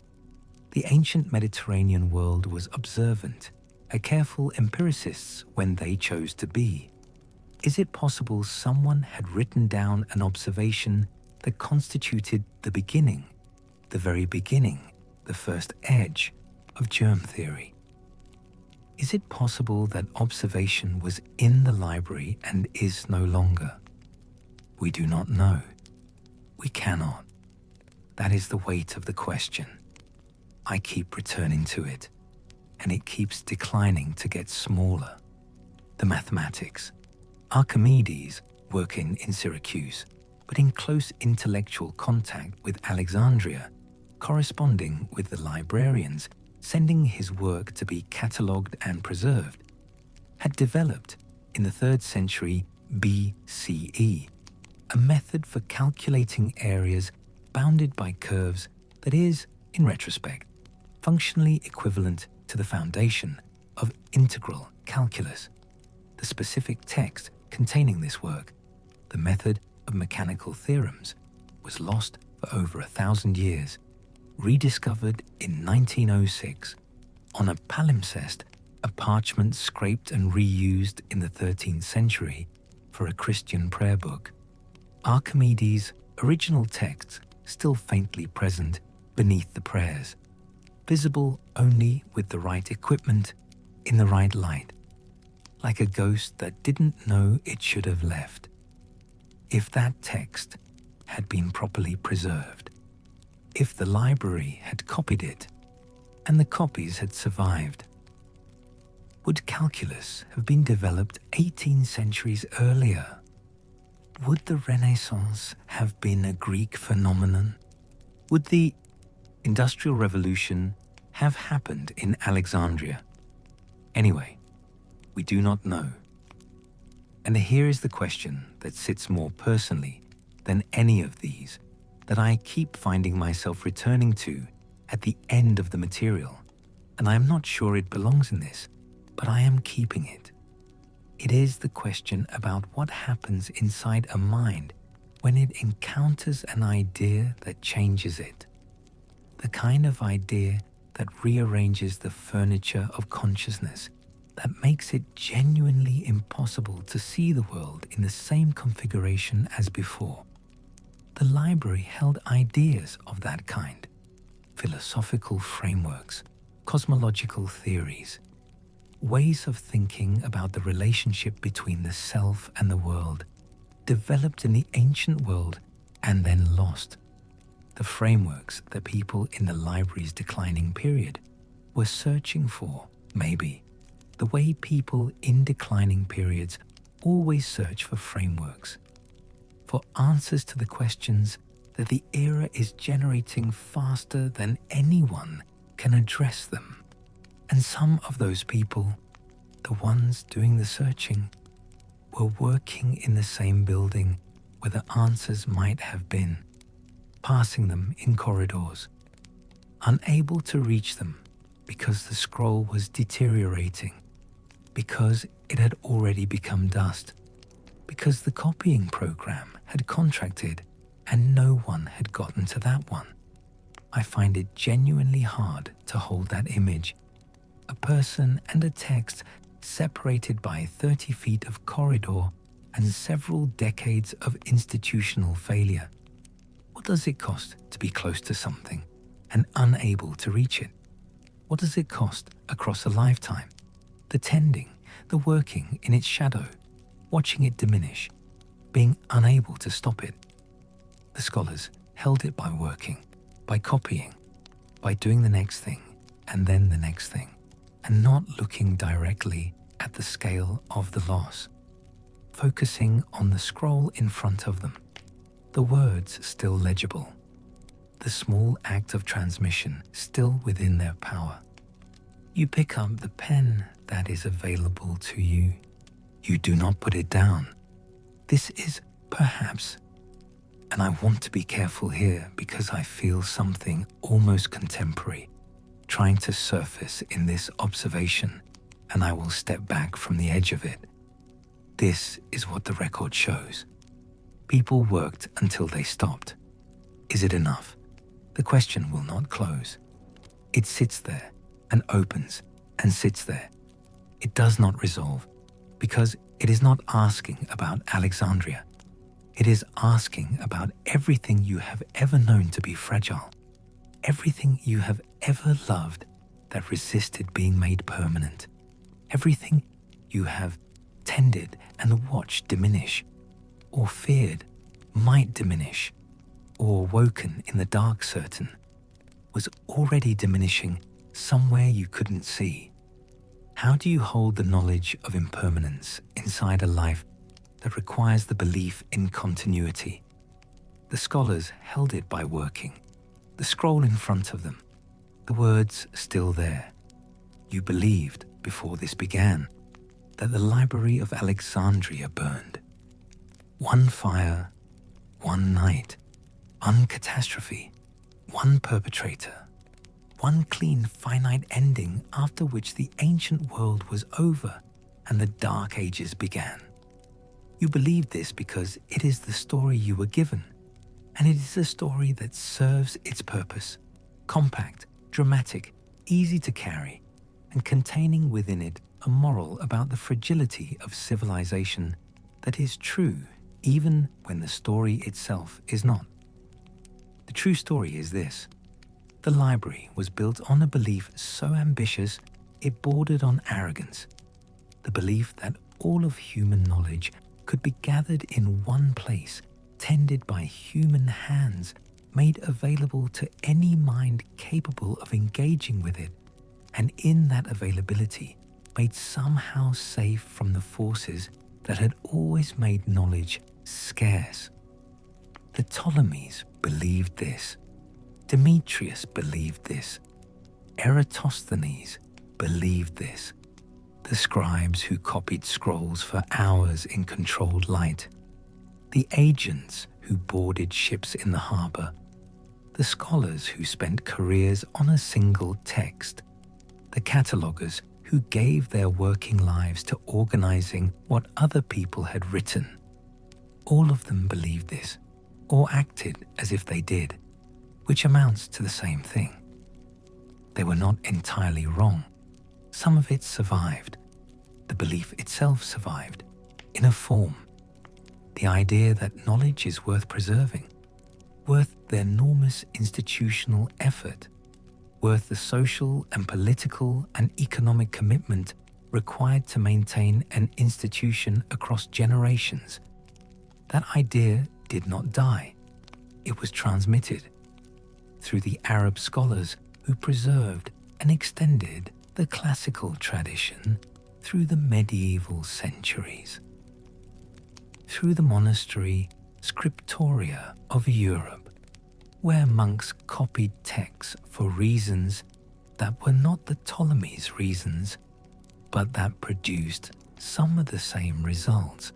The ancient Mediterranean world was observant, a careful empiricists when they chose to be. Is it possible someone had written down an observation that constituted the beginning, the very beginning, the first edge of germ theory? Is it possible that observation was in the library and is no longer? We do not know. We cannot. That is the weight of the question. I keep returning to it, and it keeps declining to get smaller. The mathematics. Archimedes, working in Syracuse, but in close intellectual contact with Alexandria, corresponding with the librarians, sending his work to be catalogued and preserved, had developed in the 3rd century BCE a method for calculating areas bounded by curves that is, in retrospect, functionally equivalent to the foundation of integral calculus. The specific text containing this work, the method of mechanical theorems, was lost for over 1,000 years, rediscovered in 1906 on a palimpsest, a parchment scraped and reused in the 13th century for a Christian prayer book. Archimedes' original text still faintly present beneath the prayers, visible only with the right equipment in the right light, like a ghost that didn't know it should have left. If that text had been properly preserved, if the library had copied it, and the copies had survived, would calculus have been developed 18 centuries earlier? Would the Renaissance have been a Greek phenomenon? Would the Industrial Revolution have happened in Alexandria? Anyway, we do not know. And here is the question that sits more personally than any of these, that I keep finding myself returning to at the end of the material, and I am not sure it belongs in this, but I am keeping it. It is the question about what happens inside a mind when it encounters an idea that changes it. The kind of idea that rearranges the furniture of consciousness, that makes it genuinely impossible to see the world in the same configuration as before. The library held ideas of that kind, philosophical frameworks, cosmological theories, ways of thinking about the relationship between the self and the world, developed in the ancient world and then lost. The frameworks that people in the library's declining period were searching for, maybe, the way people in declining periods always search for frameworks, for answers to the questions that the era is generating faster than anyone can address them. And some of those people, the ones doing the searching, were working in the same building where the answers might have been, passing them in corridors, unable to reach them because the scroll was deteriorating, because it had already become dust, because the copying program had contracted and no one had gotten to that one. I find it genuinely hard to hold that image, a person and a text separated by 30 feet of corridor and several decades of institutional failure. What does it cost to be close to something and unable to reach it? What does it cost across a lifetime? The tending, the working in its shadow, watching it diminish, being unable to stop it. The scholars held it by working, by copying, by doing the next thing and then the next thing, and not looking directly at the scale of the loss, focusing on the scroll in front of them, the words still legible, the small act of transmission still within their power. You pick up the pen that is available to you. You do not put it down. This is perhaps, and I want to be careful here because I feel something almost contemporary trying to surface in this observation, and I will step back from the edge of it. This is what the record shows. People worked until they stopped. Is it enough? The question will not close. It sits there and opens and sits there. It does not resolve because it is not asking about Alexandria. It is asking about everything you have ever known to be fragile, everything you have ever loved that resisted being made permanent, everything you have tended and watched diminish, or feared might diminish, or woken in the dark certain, was already diminishing somewhere you couldn't see. How do you hold the knowledge of impermanence inside a life that requires the belief in continuity? The scholars held it by working, the scroll in front of them, the words still there. You believed, before this began, that the Library of Alexandria burned. One fire, one night, one catastrophe, one perpetrator, one clean finite ending after which the ancient world was over and the Dark Ages began. You believed this because it is the story you were given, and it is a story that serves its purpose, compact, dramatic, easy to carry, and containing within it a moral about the fragility of civilization that is true even when the story itself is not. The true story is this: the library was built on a belief so ambitious it bordered on arrogance, the belief that all of human knowledge could be gathered in one place, tended by human hands, made available to any mind capable of engaging with it, and in that availability made somehow safe from the forces that had always made knowledge scarce. The Ptolemies believed this. Demetrius believed this. Eratosthenes believed this. The scribes who copied scrolls for hours in controlled light. The agents who boarded ships in the harbor. The scholars who spent careers on a single text. The catalogers who gave their working lives to organizing what other people had written. All of them believed this, or acted as if they did, which amounts to the same thing. They were not entirely wrong. Some of it survived. The belief itself survived, in a form. The idea that knowledge is worth preserving, worth the enormous institutional effort, worth the social and political and economic commitment required to maintain an institution across generations. That idea did not die. It was transmitted through the Arab scholars who preserved and extended the classical tradition through the medieval centuries, through the monastery scriptoria of Europe, where monks copied texts for reasons that were not the Ptolemies' reasons, but that produced some of the same results,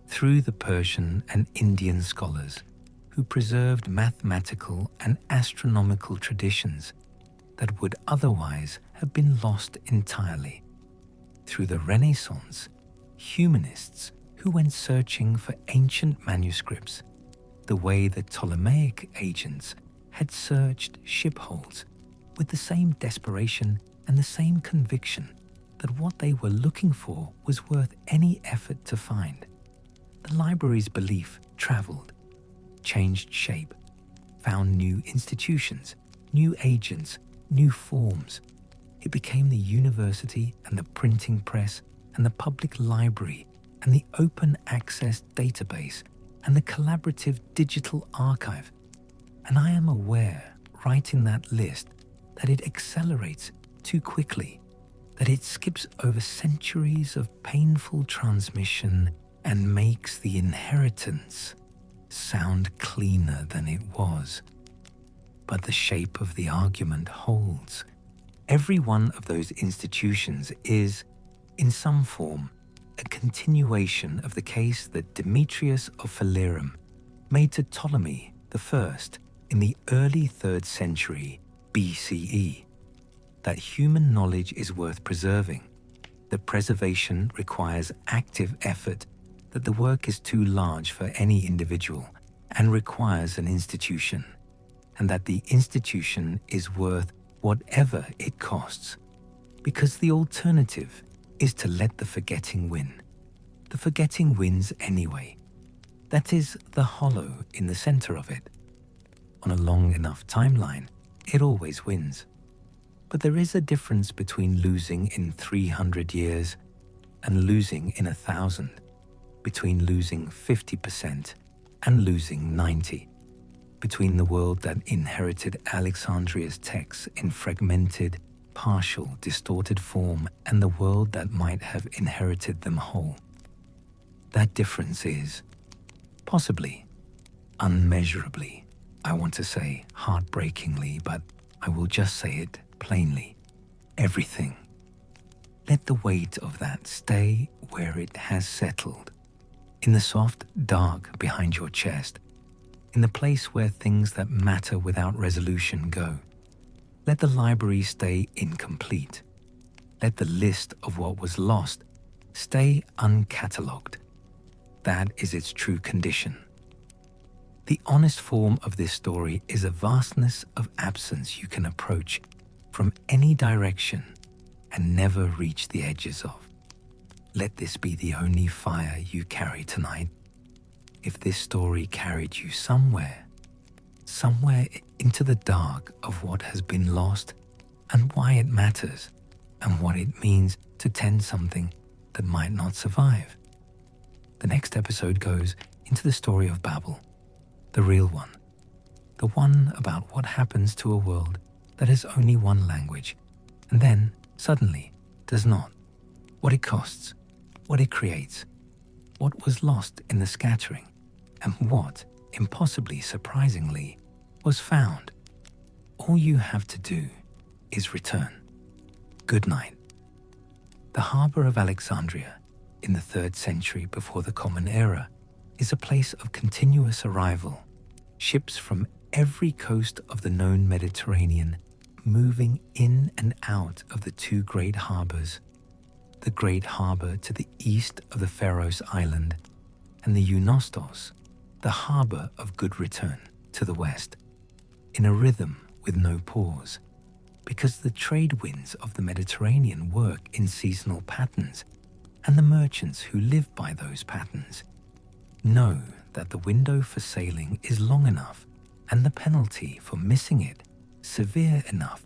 through the Persian and Indian scholars who preserved mathematical and astronomical traditions that would otherwise have been lost entirely, through the Renaissance humanists who went searching for ancient manuscripts the way the Ptolemaic agents had searched shipholds, with the same desperation and the same conviction that what they were looking for was worth any effort to find. The library's belief traveled, changed shape, found new institutions, new agents, new forms. It became the university and the printing press and the public library and the open access database and the collaborative digital archive. And I am aware, writing that list, that it accelerates too quickly, that it skips over centuries of painful transmission and makes the inheritance sound cleaner than it was. But the shape of the argument holds. Every one of those institutions is, in some form, a continuation of the case that Demetrius of Phalerum made to Ptolemy I in the early 3rd century BCE, that human knowledge is worth preserving, that preservation requires active effort, that the work is too large for any individual and requires an institution, and that the institution is worth whatever it costs, because the alternative is to let the forgetting win. The forgetting wins anyway. That is the hollow in the center of it. On a long enough timeline, it always wins. But there is a difference between losing in 300 years and losing in 1,000, between losing 50% and losing 90%, between the world that inherited Alexandria's texts in fragmented, partial, distorted form and the world that might have inherited them whole. That difference is, possibly, unmeasurably, I want to say heartbreakingly, but I will just say it plainly, everything. Let the weight of that stay where it has settled, in the soft dark behind your chest, in the place where things that matter without resolution go. Let the library stay incomplete. Let the list of what was lost stay uncatalogued. That is its true condition. The honest form of this story is a vastness of absence you can approach from any direction and never reach the edges of. Let this be the only fire you carry tonight. If this story carried you somewhere into the dark of what has been lost and why it matters and what it means to tend something that might not survive. The next episode goes into the story of Babel, the real one, the one about what happens to a world that has only one language and then, suddenly, does not. What it costs, what it creates, what was lost in the scattering, and what, impossibly surprisingly, was found. All you have to do is return. Good night. The harbour of Alexandria, in the 3rd century before the Common Era, is a place of continuous arrival. Ships from every coast of the known Mediterranean moving in and out of the 2 great harbours, the great harbour to the east of the Pharos island, and the Eunostos, the harbour of good return, to the west, in a rhythm with no pause, because the trade winds of the Mediterranean work in seasonal patterns, and the merchants who live by those patterns know that the window for sailing is long enough and the penalty for missing it severe enough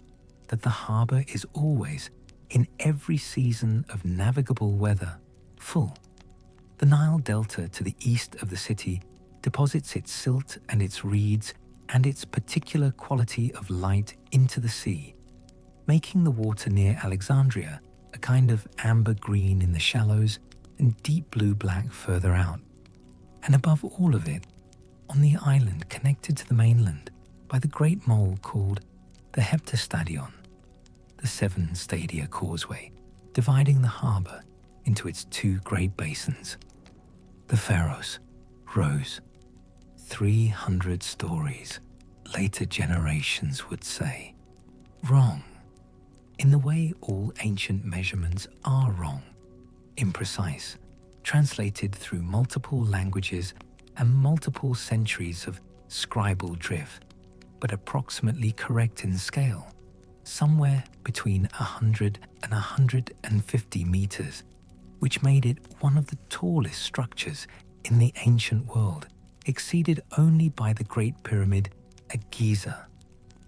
that the harbour is always, in every season of navigable weather, full. The Nile Delta to the east of the city deposits its silt and its reeds and its particular quality of light into the sea, making the water near Alexandria a kind of amber green in the shallows and deep blue-black further out. And above all of it, on the island connected to the mainland by the great mole called the Heptastadion, the 7 stadia causeway, dividing the harbour into its 2 great basins. The Pharos rose 300 stories, later generations would say. Wrong, in the way all ancient measurements are wrong, imprecise, translated through multiple languages and multiple centuries of scribal drift, but approximately correct in scale, somewhere between 100 and 150 meters, which made it one of the tallest structures in the ancient world, exceeded only by the Great Pyramid at Giza,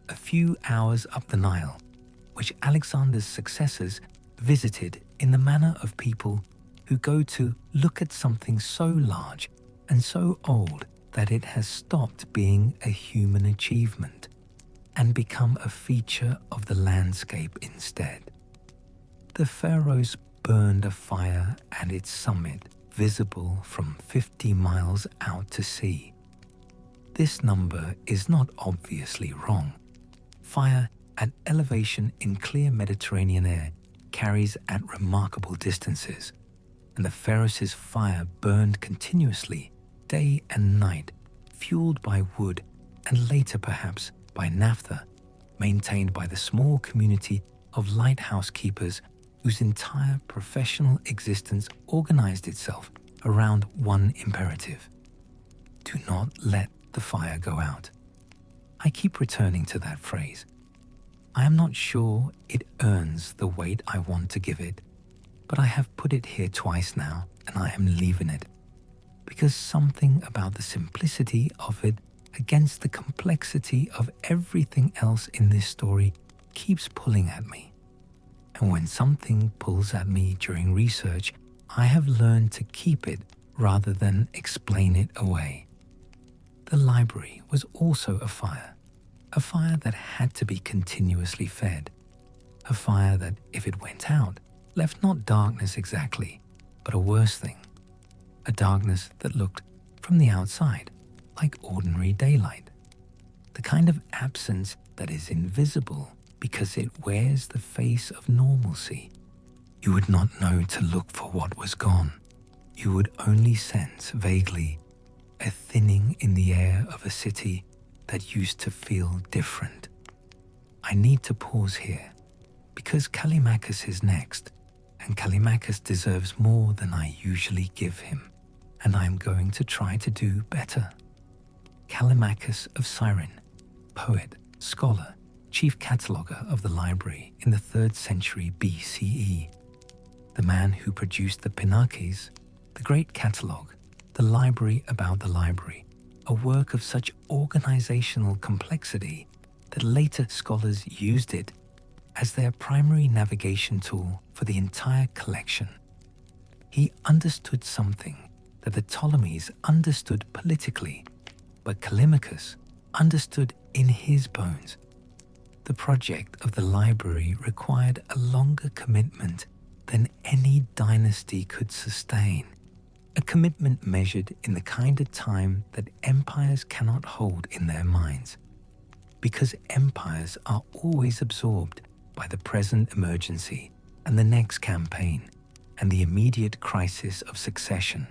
a few hours up the Nile, which Alexander's successors visited in the manner of people who go to look at something so large and so old that it has stopped being a human achievement and become a feature of the landscape instead. The pharaohs burned a fire at its summit, visible from 50 miles out to sea. This number is not obviously wrong. Fire at elevation in clear Mediterranean air carries at remarkable distances, and the Pharos' fire burned continuously, day and night, fueled by wood and later perhaps by naphtha, maintained by the small community of lighthouse keepers whose entire professional existence organized itself around one imperative: do not let the fire go out. I keep returning to that phrase. I am not sure it earns the weight I want to give it, but I have put it here twice now and I am leaving it, because something about the simplicity of it against the complexity of everything else in this story keeps pulling at me. And when something pulls at me during research, I have learned to keep it rather than explain it away. The library was also a fire that had to be continuously fed, a fire that, if it went out, left not darkness exactly, but a worse thing, a darkness that looked, from the outside, like ordinary daylight, the kind of absence that is invisible because it wears the face of normalcy. You would not know to look for what was gone. You would only sense vaguely a thinning in the air of a city that used to feel different. I need to pause here because Callimachus is next, and Callimachus deserves more than I usually give him, and I am going to try to do better. Callimachus of Cyrene, poet, scholar, chief cataloguer of the library in the 3rd century BCE, the man who produced the Pinakes, the great catalogue, the library about the library, a work of such organizational complexity that later scholars used it as their primary navigation tool for the entire collection. He understood something that the Ptolemies understood politically, but Callimachus understood in his bones. The project of the library required a longer commitment than any dynasty could sustain, a commitment measured in the kind of time that empires cannot hold in their minds, because empires are always absorbed by the present emergency and the next campaign and the immediate crisis of succession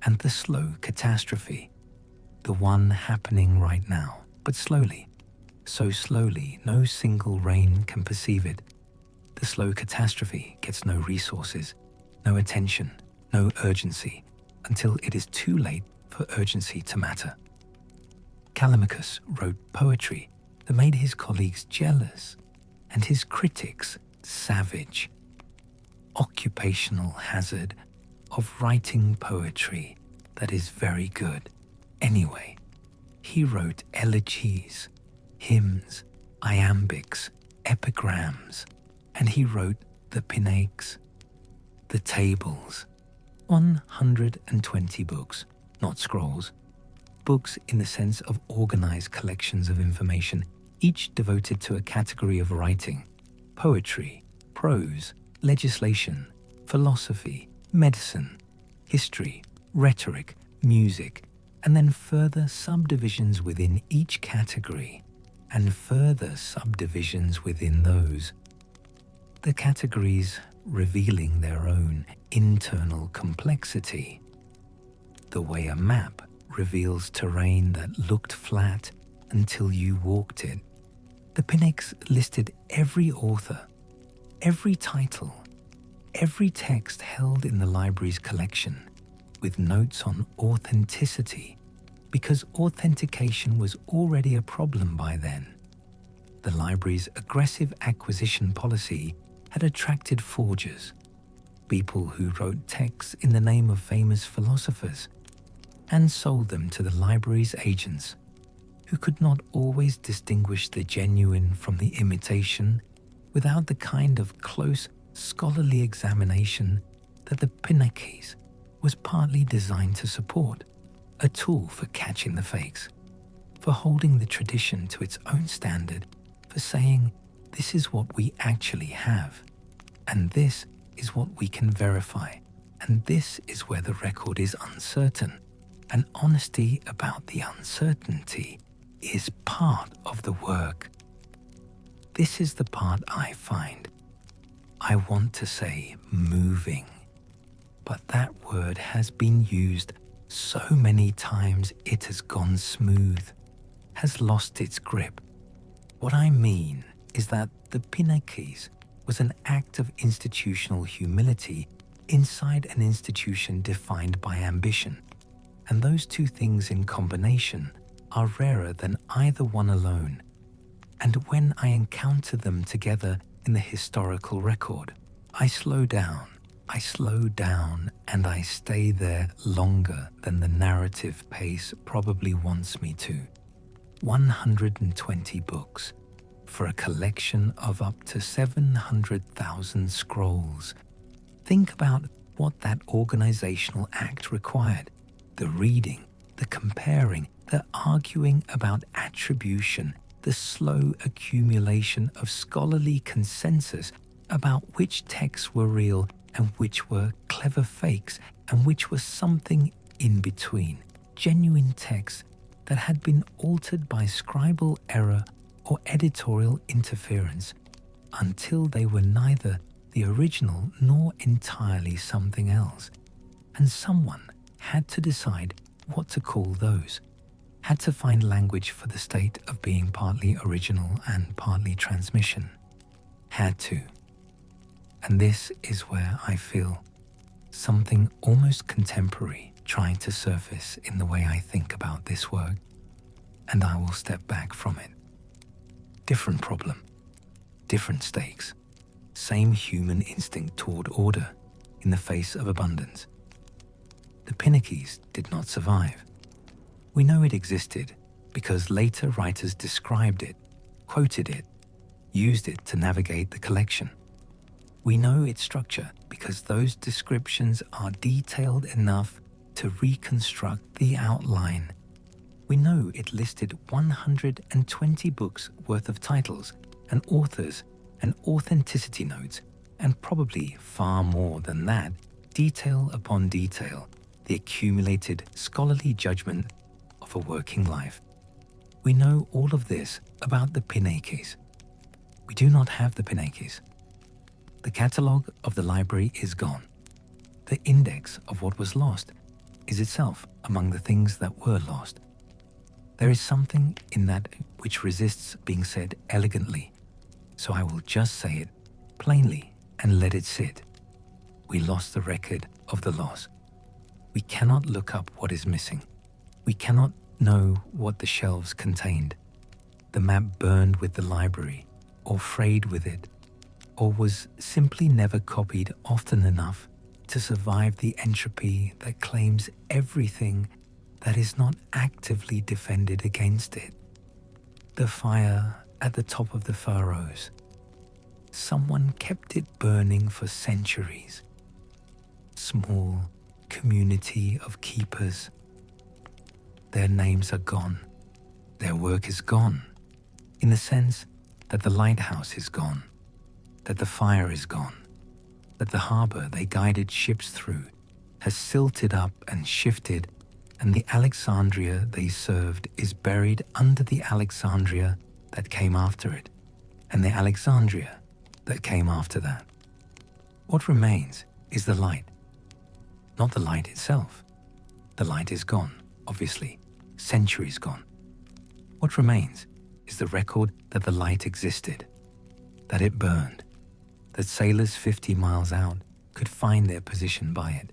and the slow catastrophe, the one happening right now, but slowly, so slowly no single reign can perceive it. The slow catastrophe gets no resources, no attention, no urgency, until it is too late for urgency to matter. Callimachus wrote poetry that made his colleagues jealous and his critics savage. Occupational hazard of writing poetry that is very good. Anyway, he wrote elegies, hymns, iambics, epigrams, and he wrote the Pinakes, the tables, 120 books, not scrolls, books in the sense of organized collections of information, each devoted to a category of writing: poetry, prose, legislation, philosophy, medicine, history, rhetoric, music, and then further subdivisions within each category, and further subdivisions within those. The categories revealing their own internal complexity, the way a map reveals terrain that looked flat until you walked it. The Pinakes listed every author, every title, every text held in the library's collection, with notes on authenticity, because authentication was already a problem by then. The library's aggressive acquisition policy had attracted forgers, people who wrote texts in the name of famous philosophers, and sold them to the library's agents, who could not always distinguish the genuine from the imitation without the kind of close scholarly examination that the Pinakes was partly designed to support, a tool for catching the fakes, for holding the tradition to its own standard, for saying, this is what we actually have, and this is what we can verify, and this is where the record is uncertain, and honesty about the uncertainty is part of the work. This is the part I find, I want to say moving, but that word has been used so many times it has gone smooth, has lost its grip. What I mean is that the Pinakes was an act of institutional humility inside an institution defined by ambition, and those two things in combination are rarer than either one alone, and when I encounter them together in the historical record, I slow down, and I stay there longer than the narrative pace probably wants me to. 120 books for a collection of up to 700,000 scrolls. Think about what that organizational act required. The reading, the comparing, the arguing about attribution, the slow accumulation of scholarly consensus about which texts were real and which were clever fakes and which were something in between, genuine texts that had been altered by scribal error or editorial interference until they were neither the original nor entirely something else. And someone had to decide what to call those, had to find language for the state of being partly original and partly transmission. Had to. And this is where I feel something almost contemporary trying to surface in the way I think about this work, and I will step back from it. Different problem, different stakes, same human instinct toward order in the face of abundance. The Pinnaces did not survive. We know it existed because later writers described it, quoted it, used it to navigate the collection. We know its structure because those descriptions are detailed enough to reconstruct the outline. We know it listed 120 books worth of titles and authors and authenticity notes, and probably far more than that, detail upon detail, the accumulated scholarly judgment of a working life. We know all of this about the Pinnaces. We do not have the Pinnaces. The catalogue of the library is gone. The index of what was lost is itself among the things that were lost. There is something in that which resists being said elegantly, so I will just say it plainly and let it sit. We lost the record of the loss. We cannot look up what is missing. We cannot know what the shelves contained. The map burned with the library, or frayed with it, or was simply never copied often enough to survive the entropy that claims everything that is not actively defended against it. The fire at the top of the Pharos. Someone kept it burning for centuries. Small community of keepers. Their names are gone. Their work is gone, in the sense that the lighthouse is gone, that the fire is gone, that the harbor they guided ships through has silted up and shifted, and the Alexandria they served is buried under the Alexandria that came after it, and the Alexandria that came after that. What remains is the light, not the light itself. The light is gone, obviously, centuries gone. What remains is the record that the light existed, that it burned, that sailors 50 miles out could find their position by it,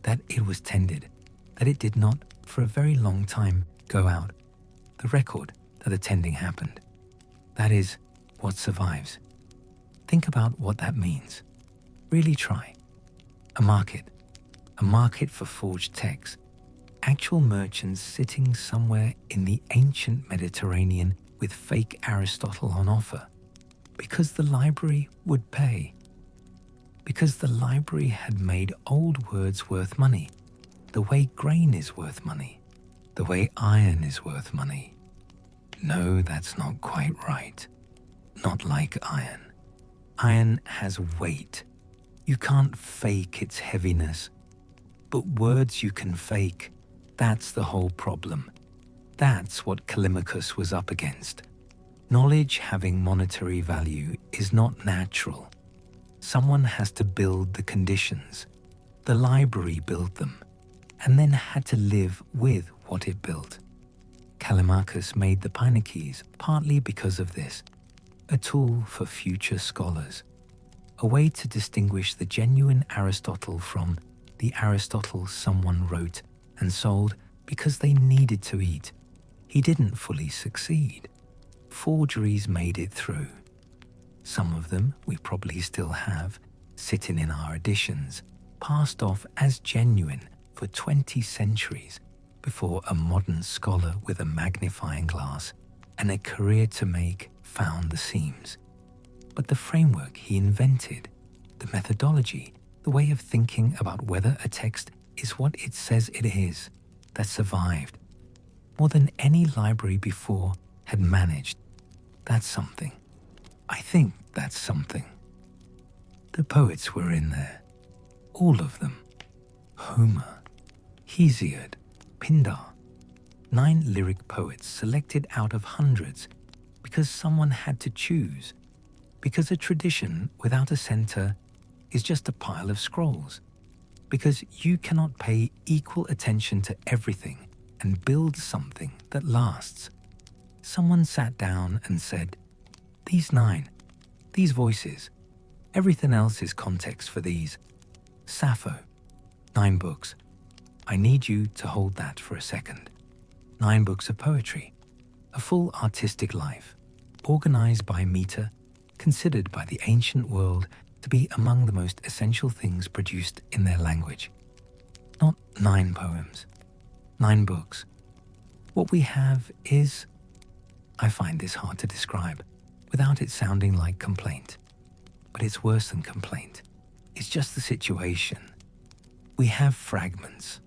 that it was tended, that it did not, for a very long time, go out, the record that the tending happened. That is what survives. Think about what that means. Really try. A market for forged texts, actual merchants sitting somewhere in the ancient Mediterranean with fake Aristotle on offer, because the library would pay, because the library had made old words worth money, the way grain is worth money, the way iron is worth money. No, that's not quite right. Not like iron. Iron has weight. You can't fake its heaviness. But words you can fake, that's the whole problem. That's what Callimachus was up against. Knowledge having monetary value is not natural. Someone has to build the conditions. The library built them, and then had to live with what it built. Callimachus made the Pinnaces partly because of this, a tool for future scholars, a way to distinguish the genuine Aristotle from the Aristotle someone wrote and sold because they needed to eat. He didn't fully succeed. Forgeries made it through. Some of them we probably still have, sitting in our editions, passed off as genuine for 20 centuries before a modern scholar with a magnifying glass and a career to make found the seams. But the framework he invented, the methodology, the way of thinking about whether a text is what it says it is, that survived more than any library before had managed. That's something. I think that's something. The poets were in there. All of them. Homer, Hesiod, Pindar. 9 lyric poets selected out of hundreds because someone had to choose. Because a tradition without a center is just a pile of scrolls. Because you cannot pay equal attention to everything and build something that lasts. Someone sat down and said, "These 9, these voices, everything else is context for these. Sappho, 9 books. I need you to hold that for a second. 9 books of poetry, a full artistic life, organized by meter, considered by the ancient world to be among the most essential things produced in their language. Not 9 poems, 9 books. What we have is, I find this hard to describe without it sounding like complaint. But it's worse than complaint. It's just the situation. We have fragments,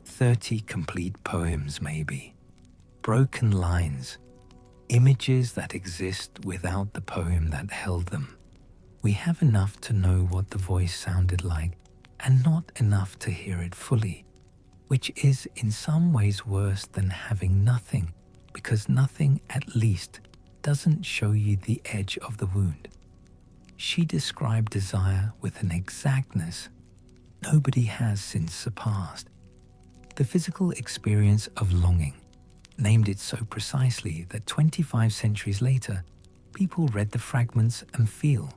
30 complete poems maybe, broken lines, images that exist without the poem that held them. We have enough to know what the voice sounded like and not enough to hear it fully, which is in some ways worse than having nothing, because nothing at least doesn't show you the edge of the wound. She described desire with an exactness nobody has since surpassed. The physical experience of longing, named it so precisely that 25 centuries later, people read the fragments and feel.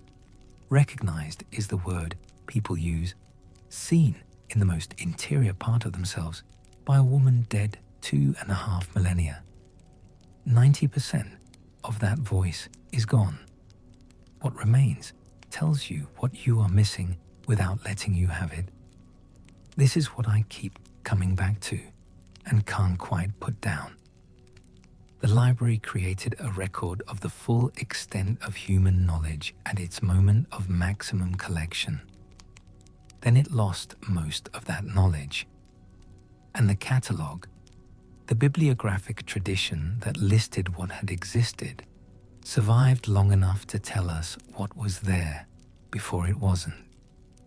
Recognized is the word people use, seen in the most interior part of themselves by a woman dead 2.5 millennia. 90% of that voice is gone. What remains tells you what you are missing without letting you have it. This is what I keep coming back to and can't quite put down. The library created a record of the full extent of human knowledge at its moment of maximum collection. Then it lost most of that knowledge. And the catalogue, the bibliographic tradition that listed what had existed, survived long enough to tell us what was there before it wasn't.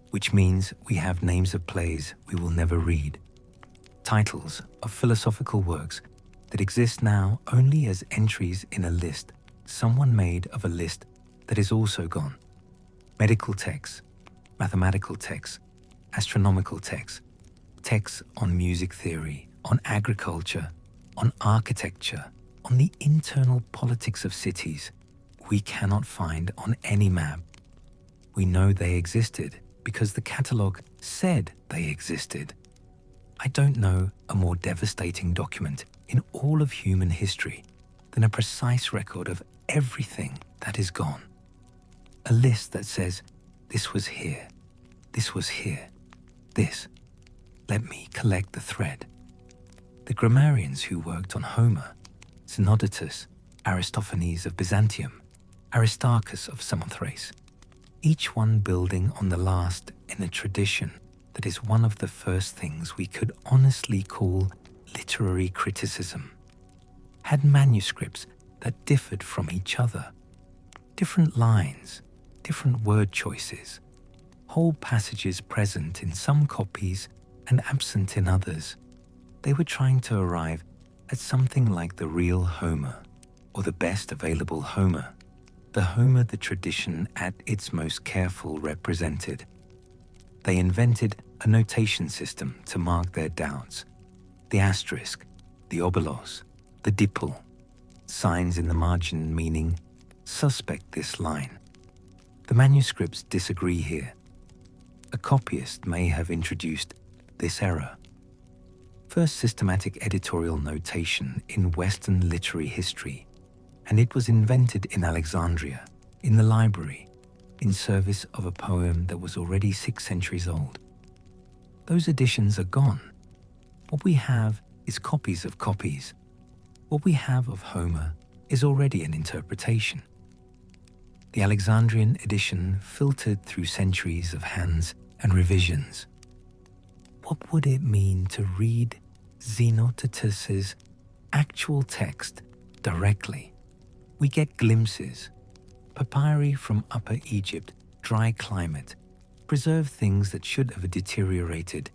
Which means we have names of plays we will never read, titles of philosophical works that exist now only as entries in a list someone made of a list that is also gone. Medical texts, mathematical texts, astronomical texts, texts on music theory, on agriculture, on architecture, on the internal politics of cities, we cannot find on any map. We know they existed because the catalogue said they existed. I don't know a more devastating document in all of human history than a precise record of everything that is gone. A list that says, this was here, this was here, this. Let me collect the thread. The grammarians who worked on Homer, Xenodotus, Aristophanes of Byzantium, Aristarchus of Samothrace, each one building on the last in a tradition that is one of the first things we could honestly call literary criticism, had manuscripts that differed from each other, different lines, different word choices, whole passages present in some copies and absent in others. They were trying to arrive at something like the real Homer, or the best available Homer, the Homer the tradition at its most careful represented. They invented a notation system to mark their doubts, the asterisk, the obolos, the dipel, signs in the margin meaning, suspect this line. The manuscripts disagree here. A copyist may have introduced this error. first systematic editorial notation in Western literary history, and it was invented in Alexandria, in the library, in service of a poem that was already 6 centuries old. Those editions are gone. What we have is copies of copies. What we have of Homer is already an interpretation. The Alexandrian edition filtered through centuries of hands and revisions. What would it mean to read Xenotetus's actual text directly? We get glimpses. Papyri from Upper Egypt, dry climate, preserve things that should have deteriorated,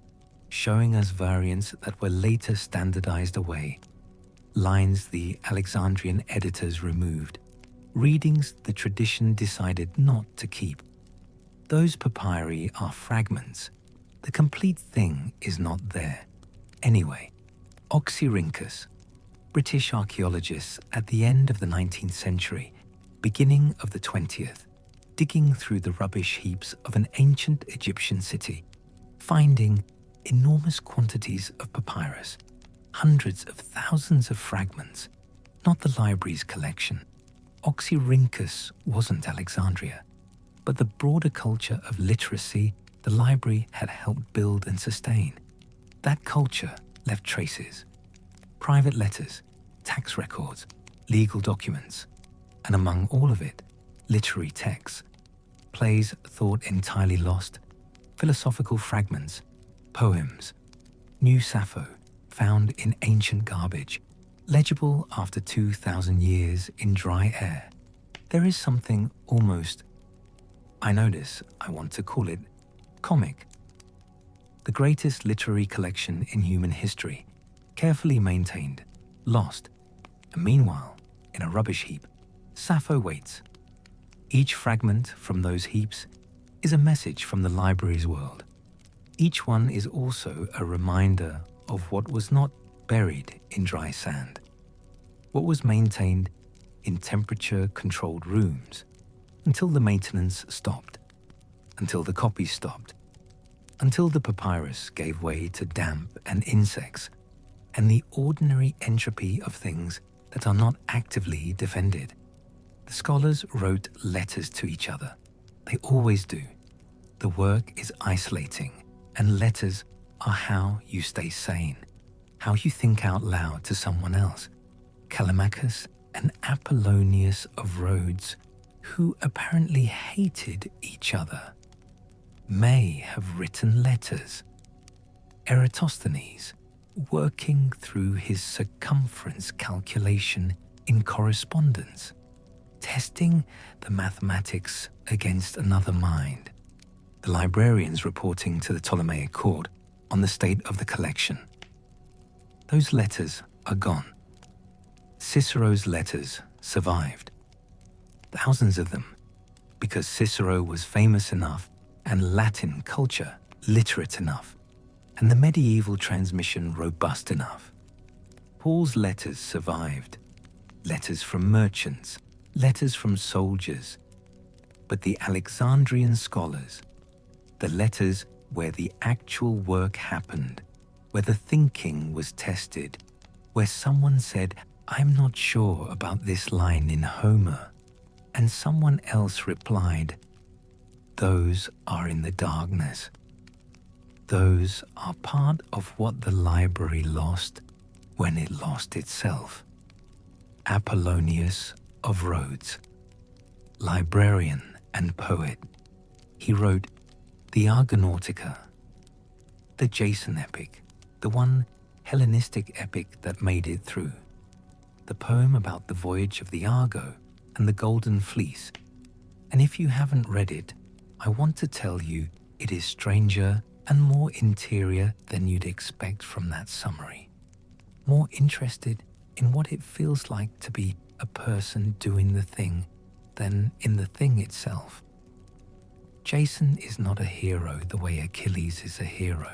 showing us variants that were later standardized away, lines the Alexandrian editors removed, readings the tradition decided not to keep. Those papyri are fragments. The complete thing is not there. Anyway, Oxyrhynchus, British archaeologists at the end of the 19th century, beginning of the 20th, digging through the rubbish heaps of an ancient Egyptian city, finding enormous quantities of papyrus, hundreds of thousands of fragments, not the library's collection. Oxyrhynchus wasn't Alexandria, but the broader culture of literacy the library had helped build and sustain. That culture left traces. Private letters, tax records, legal documents, and among all of it, literary texts, plays thought entirely lost, philosophical fragments, poems, new Sappho found in ancient garbage, legible after 2,000 years in dry air. There is something almost, I want to call it, comic. The greatest literary collection in human history, carefully maintained, lost, and meanwhile, in a rubbish heap, Sappho waits. Each fragment from those heaps is a message from the library's world. Each one is also a reminder of what was not buried in dry sand, what was maintained in temperature-controlled rooms until the maintenance stopped, until the copies stopped, until the papyrus gave way to damp and insects and the ordinary entropy of things that are not actively defended. The scholars wrote letters to each other. They always do. The work is isolating, and letters are how you stay sane, how you think out loud to someone else. Callimachus and Apollonius of Rhodes, who apparently hated each other, may have written letters. Eratosthenes, working through his circumference calculation in correspondence, testing the mathematics against another mind. The librarians reporting to the Ptolemaic court on the state of the collection. Those letters are gone. Cicero's letters survived. Thousands of them, because Cicero was famous enough and Latin culture literate enough, and the medieval transmission robust enough. Paul's letters survived. Letters from merchants, letters from soldiers. But the Alexandrian scholars, the letters where the actual work happened, where the thinking was tested, where someone said, "I'm not sure about this line in Homer," and someone else replied, "Those are in the darkness." Those are part of what the library lost when it lost itself. Apollonius of Rhodes, librarian and poet, he wrote the Argonautica, the Jason epic, the one Hellenistic epic that made it through, the poem about the voyage of the Argo and the Golden Fleece. And if you haven't read it, I want to tell you it is stranger and more interior than you'd expect from that summary. More interested in what it feels like to be a person doing the thing than in the thing itself. Jason is not a hero the way Achilles is a hero.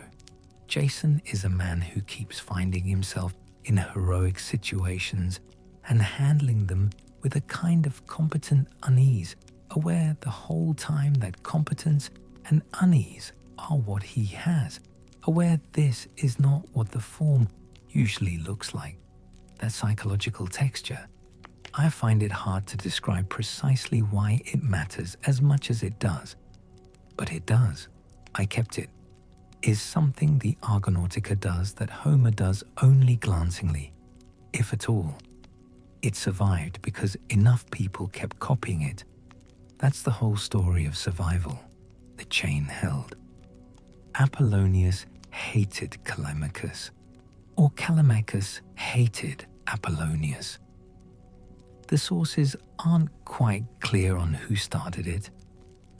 Jason is a man who keeps finding himself in heroic situations and handling them with a kind of competent unease, aware the whole time that competence and unease are what he has, aware this is not what the form usually looks like, that psychological texture. I find it hard to describe precisely why it matters as much as it does. But it does. I kept it. Is something the Argonautica does that Homer does only glancingly, if at all. It survived because enough people kept copying it. That's the whole story of survival. The chain held. Apollonius hated Callimachus, or Callimachus hated Apollonius. The sources aren't quite clear on who started it,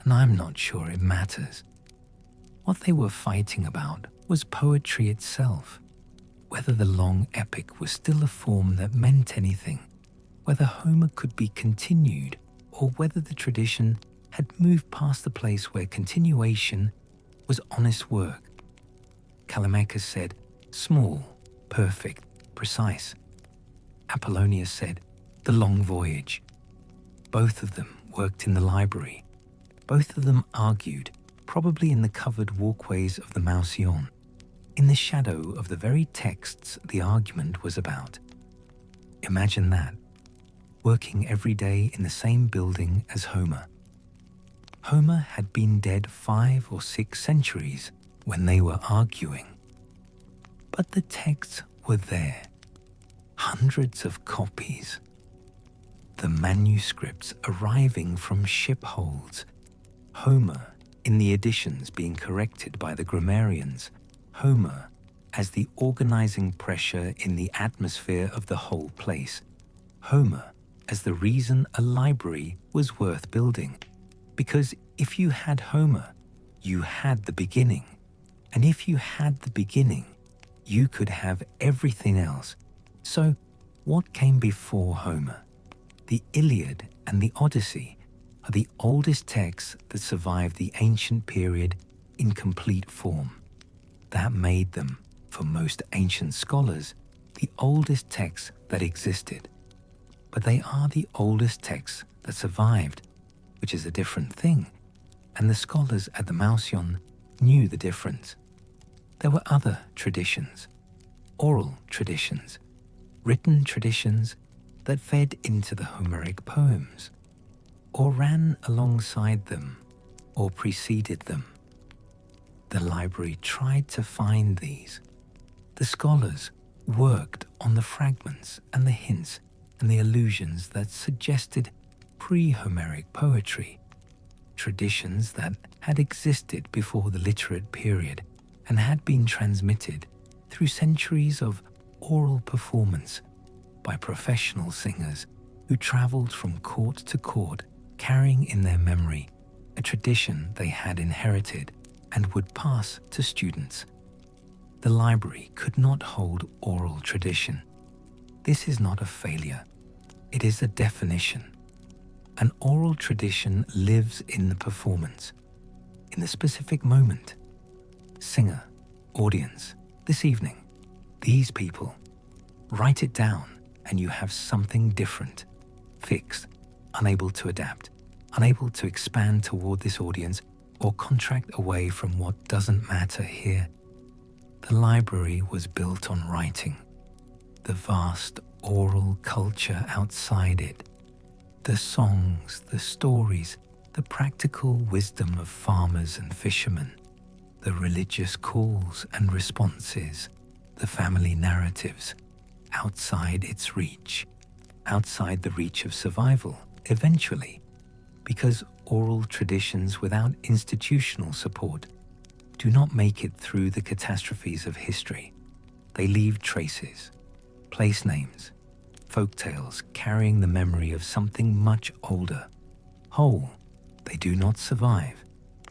and I'm not sure it matters. What they were fighting about was poetry itself, whether the long epic was still a form that meant anything, whether Homer could be continued, or whether the tradition had moved past the place where continuation was honest work. Callimachus said, small, perfect, precise. Apollonius said, the long voyage. Both of them worked in the library. Both of them argued, probably in the covered walkways of the Mouseion, in the shadow of the very texts the argument was about. Imagine that, working every day in the same building as Homer. Homer had been dead 5 or 6 centuries when they were arguing. But the texts were there, hundreds of copies. The manuscripts arriving from ship holds, Homer in the editions being corrected by the grammarians, Homer as the organizing pressure in the atmosphere of the whole place, Homer as the reason a library was worth building. Because if you had Homer, you had the beginning. And if you had the beginning, you could have everything else. So what came before Homer? The Iliad and the Odyssey are the oldest texts that survived the ancient period in complete form. That made them, for most ancient scholars, the oldest texts that existed. But they are the oldest texts that survived, which is a different thing, and the scholars at the Mouseion knew the difference. There were other traditions, oral traditions, written traditions that fed into the Homeric poems, or ran alongside them, or preceded them. The library tried to find these. The scholars worked on the fragments and the hints and the allusions that suggested pre-Homeric poetry, traditions that had existed before the literate period and had been transmitted through centuries of oral performance by professional singers who traveled from court to court carrying in their memory a tradition they had inherited and would pass to students. The library could not hold oral tradition. This is not a failure. It is a definition. An oral tradition lives in the performance, in the specific moment. Singer, audience, this evening, these people. Write it down and you have something different, fixed, unable to adapt, unable to expand toward this audience or contract away from what doesn't matter here. The library was built on writing, the vast oral culture outside it, the songs, the stories, the practical wisdom of farmers and fishermen, the religious calls and responses, the family narratives, outside its reach, outside the reach of survival, eventually, because oral traditions without institutional support do not make it through the catastrophes of history. They leave traces, place names, folk tales carrying the memory of something much older. Whole, they do not survive.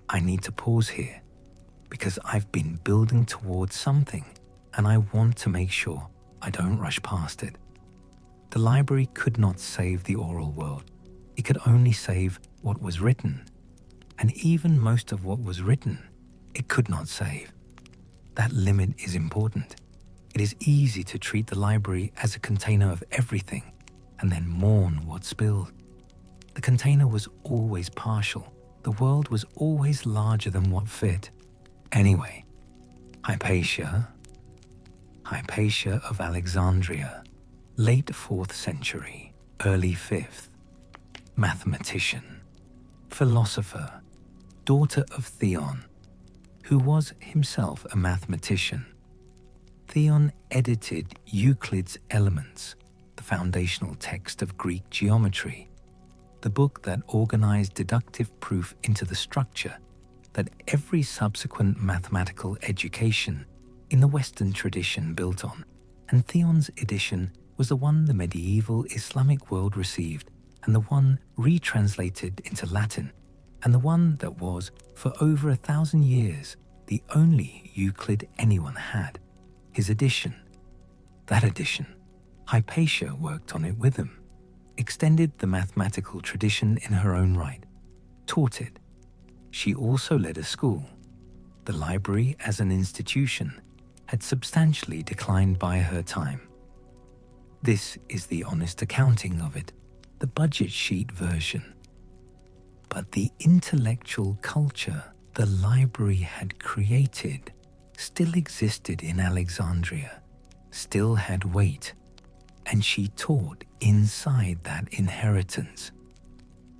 I need to pause here because I've been building towards something and I want to make sure I don't rush past it. The library could not save the oral world. It could only save what was written. And even most of what was written, it could not save. That limit is important. It is easy to treat the library as a container of everything and then mourn what spilled. The container was always partial. The world was always larger than what fit. Anyway, Hypatia of Alexandria, late 4th century, early 5th, mathematician, philosopher, daughter of Theon, who was himself a mathematician. Theon edited Euclid's Elements, the foundational text of Greek geometry, the book that organized deductive proof into the structure that every subsequent mathematical education in the Western tradition built on, and Theon's edition was the one the medieval Islamic world received, and the one retranslated into Latin, and the one that was, for over 1,000 years, the only Euclid anyone had, his edition. That edition, Hypatia worked on it with him, extended the mathematical tradition in her own right, taught it. She also led a school. The library as an institution had substantially declined by her time. This is the honest accounting of it, the budget sheet version. But the intellectual culture the library had created still existed in Alexandria, still had weight, and she taught inside that inheritance.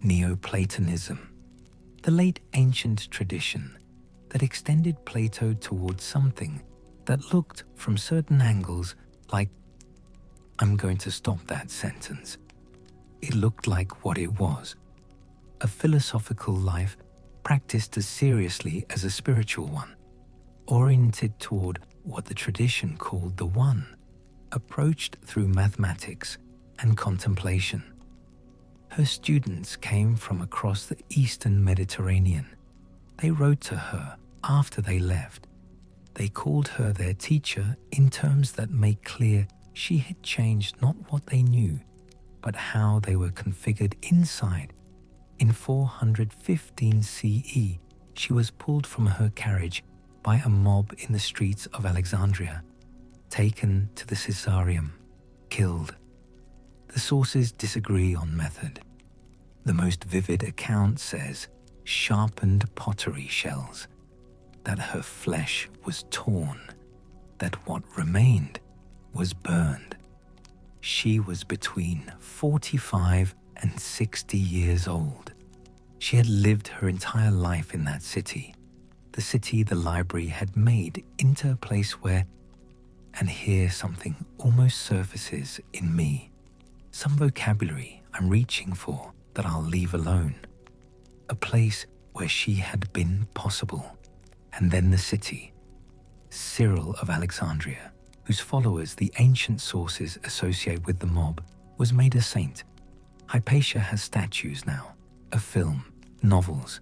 Neoplatonism, the late ancient tradition that extended Plato towards something that looked from certain angles like, I'm going to stop that sentence. It looked like what it was, a philosophical life practiced as seriously as a spiritual one, oriented toward what the tradition called the One, approached through mathematics and contemplation. Her students came from across the Eastern Mediterranean. They wrote to her after they left. They called her their teacher in terms that make clear she had changed not what they knew, but how they were configured inside. In 415 CE, she was pulled from her carriage by a mob in the streets of Alexandria, taken to the Serapeum, killed. The sources disagree on method. The most vivid account says sharpened pottery shells, that her flesh was torn, that what remained was burned. She was between 45 and 60 years old. She had lived her entire life in that city, the city the library had made into a place where, and here something almost surfaces in me, some vocabulary I'm reaching for that I'll leave alone, a place where she had been possible, and then the city, Cyril of Alexandria, whose followers the ancient sources associate with the mob, was made a saint. Hypatia has statues now, a film, novels,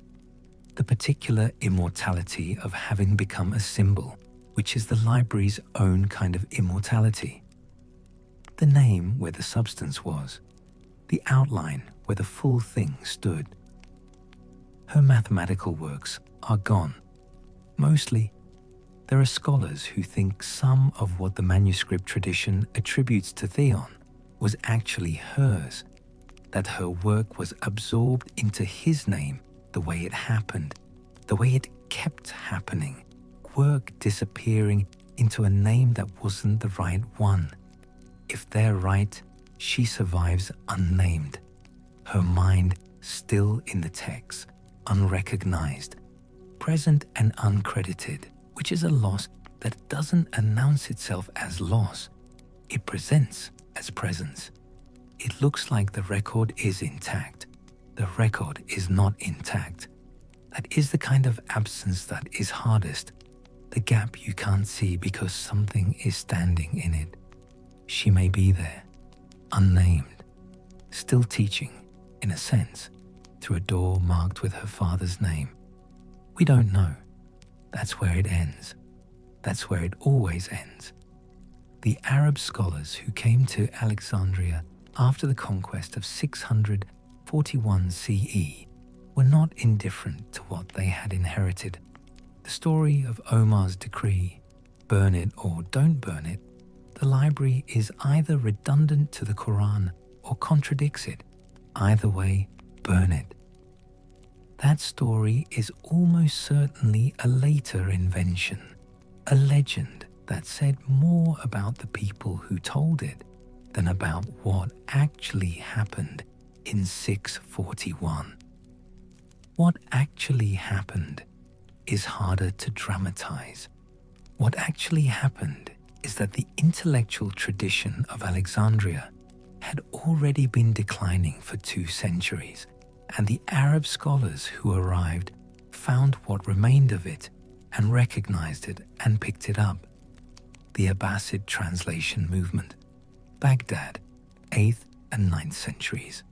the particular immortality of having become a symbol, which is the library's own kind of immortality. The name where the substance was, the outline where the full thing stood. Her mathematical works are gone. Mostly, there are scholars who think some of what the manuscript tradition attributes to Theon was actually hers, that her work was absorbed into his name the way it happened, the way it kept happening, work disappearing into a name that wasn't the right one. If they're right, she survives unnamed, her mind still in the text, unrecognized, present and uncredited, which is a loss that doesn't announce itself as loss. It presents as presence. It looks like the record is intact. The record is not intact. That is the kind of absence that is hardest, the gap you can't see because something is standing in it. She may be there, unnamed, still teaching, in a sense, through a door marked with her father's name. We don't know. That's where it ends. That's where it always ends. The Arab scholars who came to Alexandria after the conquest of 641 CE were not indifferent to what they had inherited. The story of Omar's decree, burn it or don't burn it, the library is either redundant to the Quran or contradicts it. Either way, burn it. That story is almost certainly a later invention, a legend that said more about the people who told it than about what actually happened in 641. What actually happened is harder to dramatize. What actually happened is that the intellectual tradition of Alexandria had already been declining for 2 centuries, and the Arab scholars who arrived found what remained of it and recognized it and picked it up. The Abbasid translation movement, Baghdad, 8th and 9th centuries.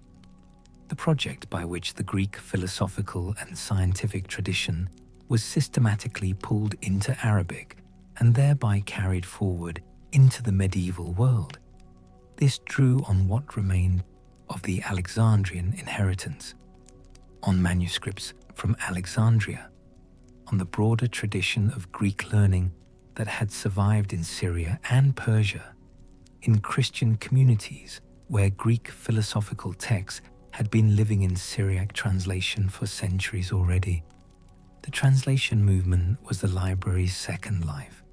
The project by which the Greek philosophical and scientific tradition was systematically pulled into Arabic and thereby carried forward into the medieval world. This drew on what remained of the Alexandrian inheritance, on manuscripts from Alexandria, on the broader tradition of Greek learning that had survived in Syria and Persia, in Christian communities where Greek philosophical texts had been living in Syriac translation for centuries already. The translation movement was the library's second life.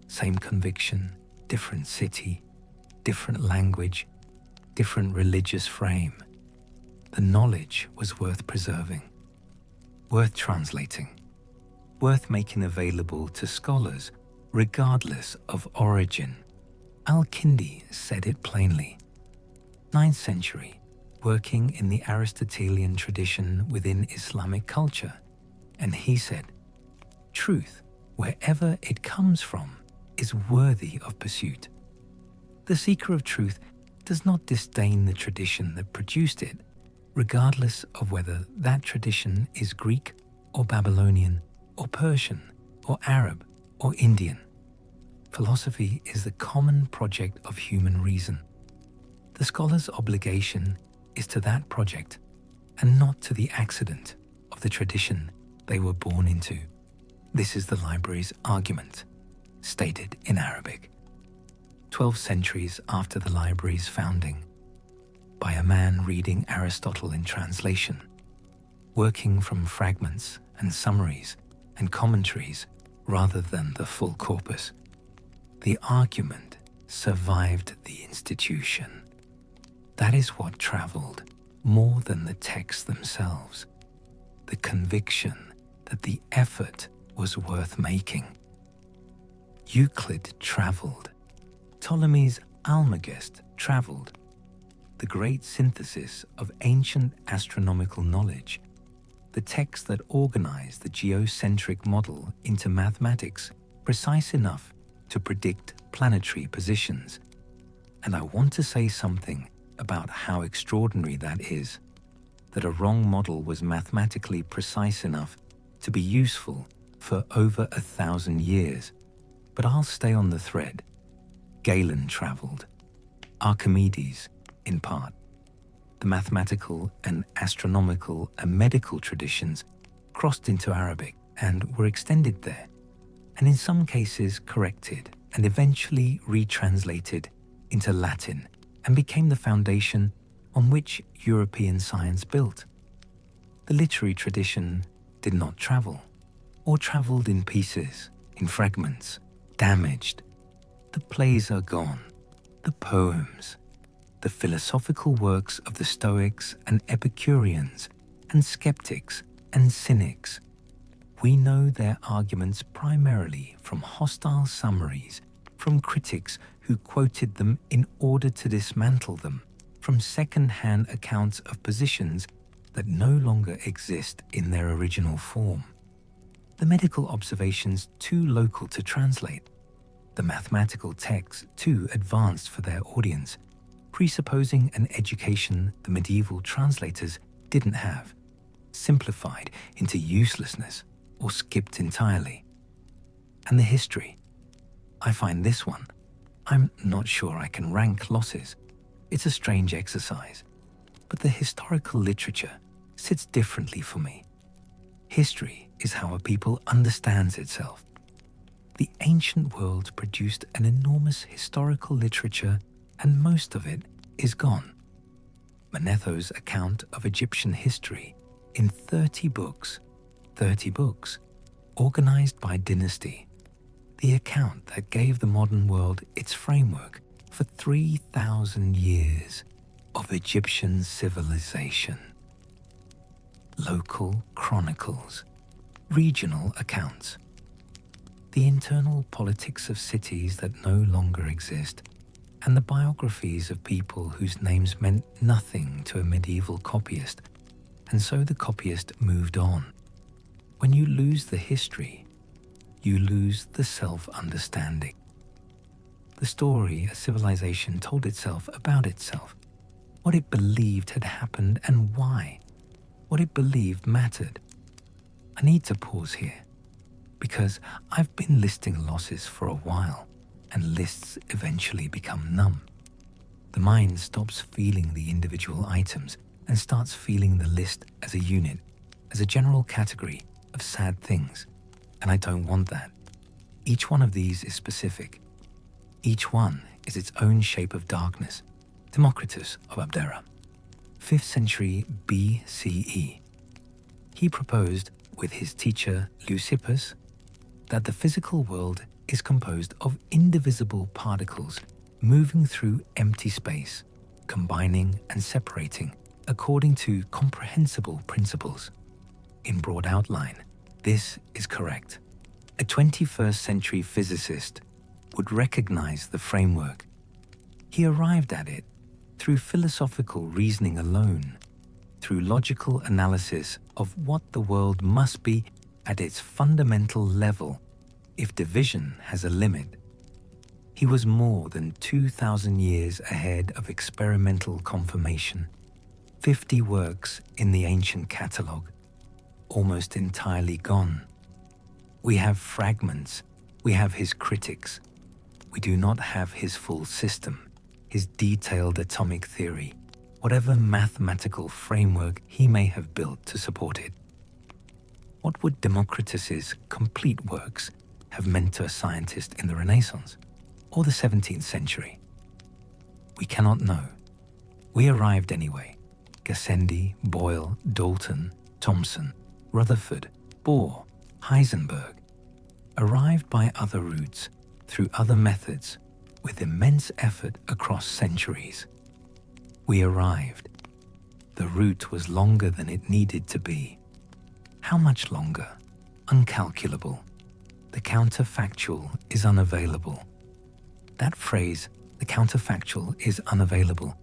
Same conviction, different city, different language, different religious frame. The knowledge was worth preserving, worth translating, worth making available to scholars regardless of origin. Al-Kindi said it plainly. 9th century, working in the Aristotelian tradition within Islamic culture, and he said, truth, wherever it comes from, is worthy of pursuit. The seeker of truth does not disdain the tradition that produced it, regardless of whether that tradition is Greek or Babylonian or Persian or Arab or Indian. Philosophy is the common project of human reason. The scholar's obligation is to that project and not to the accident of the tradition they were born into. This is the library's argument, stated in Arabic. 12 centuries after the library's founding, by a man reading Aristotle in translation, working from fragments and summaries and commentaries rather than the full corpus. The argument survived the institution. That is what traveled more than the texts themselves. The conviction that the effort was worth making. Euclid traveled. Ptolemy's Almagest traveled. The great synthesis of ancient astronomical knowledge, the text that organized the geocentric model into mathematics precise enough to predict planetary positions. And I want to say something about how extraordinary that is, that a wrong model was mathematically precise enough to be useful for over 1,000 years. But I'll stay on the thread. Galen traveled. Archimedes, in part. The mathematical and astronomical and medical traditions crossed into Arabic and were extended there, and in some cases corrected and eventually retranslated into Latin and became the foundation on which European science built. The literary tradition did not travel, or traveled in pieces, in fragments, damaged. The plays are gone, the poems, the philosophical works of the Stoics and Epicureans and skeptics and cynics. We know their arguments primarily from hostile summaries, from critics who quoted them in order to dismantle them, from second-hand accounts of positions that no longer exist in their original form. The medical observations too local to translate, the mathematical texts too advanced for their audience, presupposing an education the medieval translators didn't have, simplified into uselessness or skipped entirely. And the history. I find this one. I'm not sure I can rank losses. It's a strange exercise. But the historical literature sits differently for me. History is how a people understands itself. The ancient world produced an enormous historical literature, and most of it is gone. Manetho's account of Egyptian history in 30 books, organized by dynasty. the account that gave the modern world its framework for 3,000 years of Egyptian civilization. Local chronicles, regional accounts, the internal politics of cities that no longer exist, and the biographies of people whose names meant nothing to a medieval copyist, and so the copyist moved on. When you lose the history, you lose the self-understanding. The story a civilization told itself about itself, what it believed had happened and why, what it believed mattered. I need to pause here, because I've been listing losses for a while, and lists eventually become numb. The mind stops feeling the individual items and starts feeling the list as a unit, as a general category of sad things, and I don't want that. Each one of these is specific. Each one is its own shape of darkness. Democritus of Abdera, 5th century BCE. He proposed, with his teacher Leucippus, that the physical world is composed of indivisible particles moving through empty space, combining and separating according to comprehensible principles. In broad outline, this is correct. A 21st century physicist would recognize the framework. He arrived at it through philosophical reasoning alone, through logical analysis of what the world must be at its fundamental level if division has a limit. He was more than 2,000 years ahead of experimental confirmation. 50 works in the ancient catalogue, almost entirely gone. We have fragments, we have his critics. We do not have his full system, his detailed atomic theory, whatever mathematical framework he may have built to support it. What would Democritus's complete works have meant to a scientist in the Renaissance or the 17th century? We cannot know. We arrived anyway. Gassendi, Boyle, Dalton, Thomson, Rutherford, Bohr, Heisenberg, arrived by other routes, through other methods, with immense effort across centuries. We arrived. The route was longer than it needed to be. How much longer? Uncalculable. The counterfactual is unavailable. That phrase, the counterfactual is unavailable,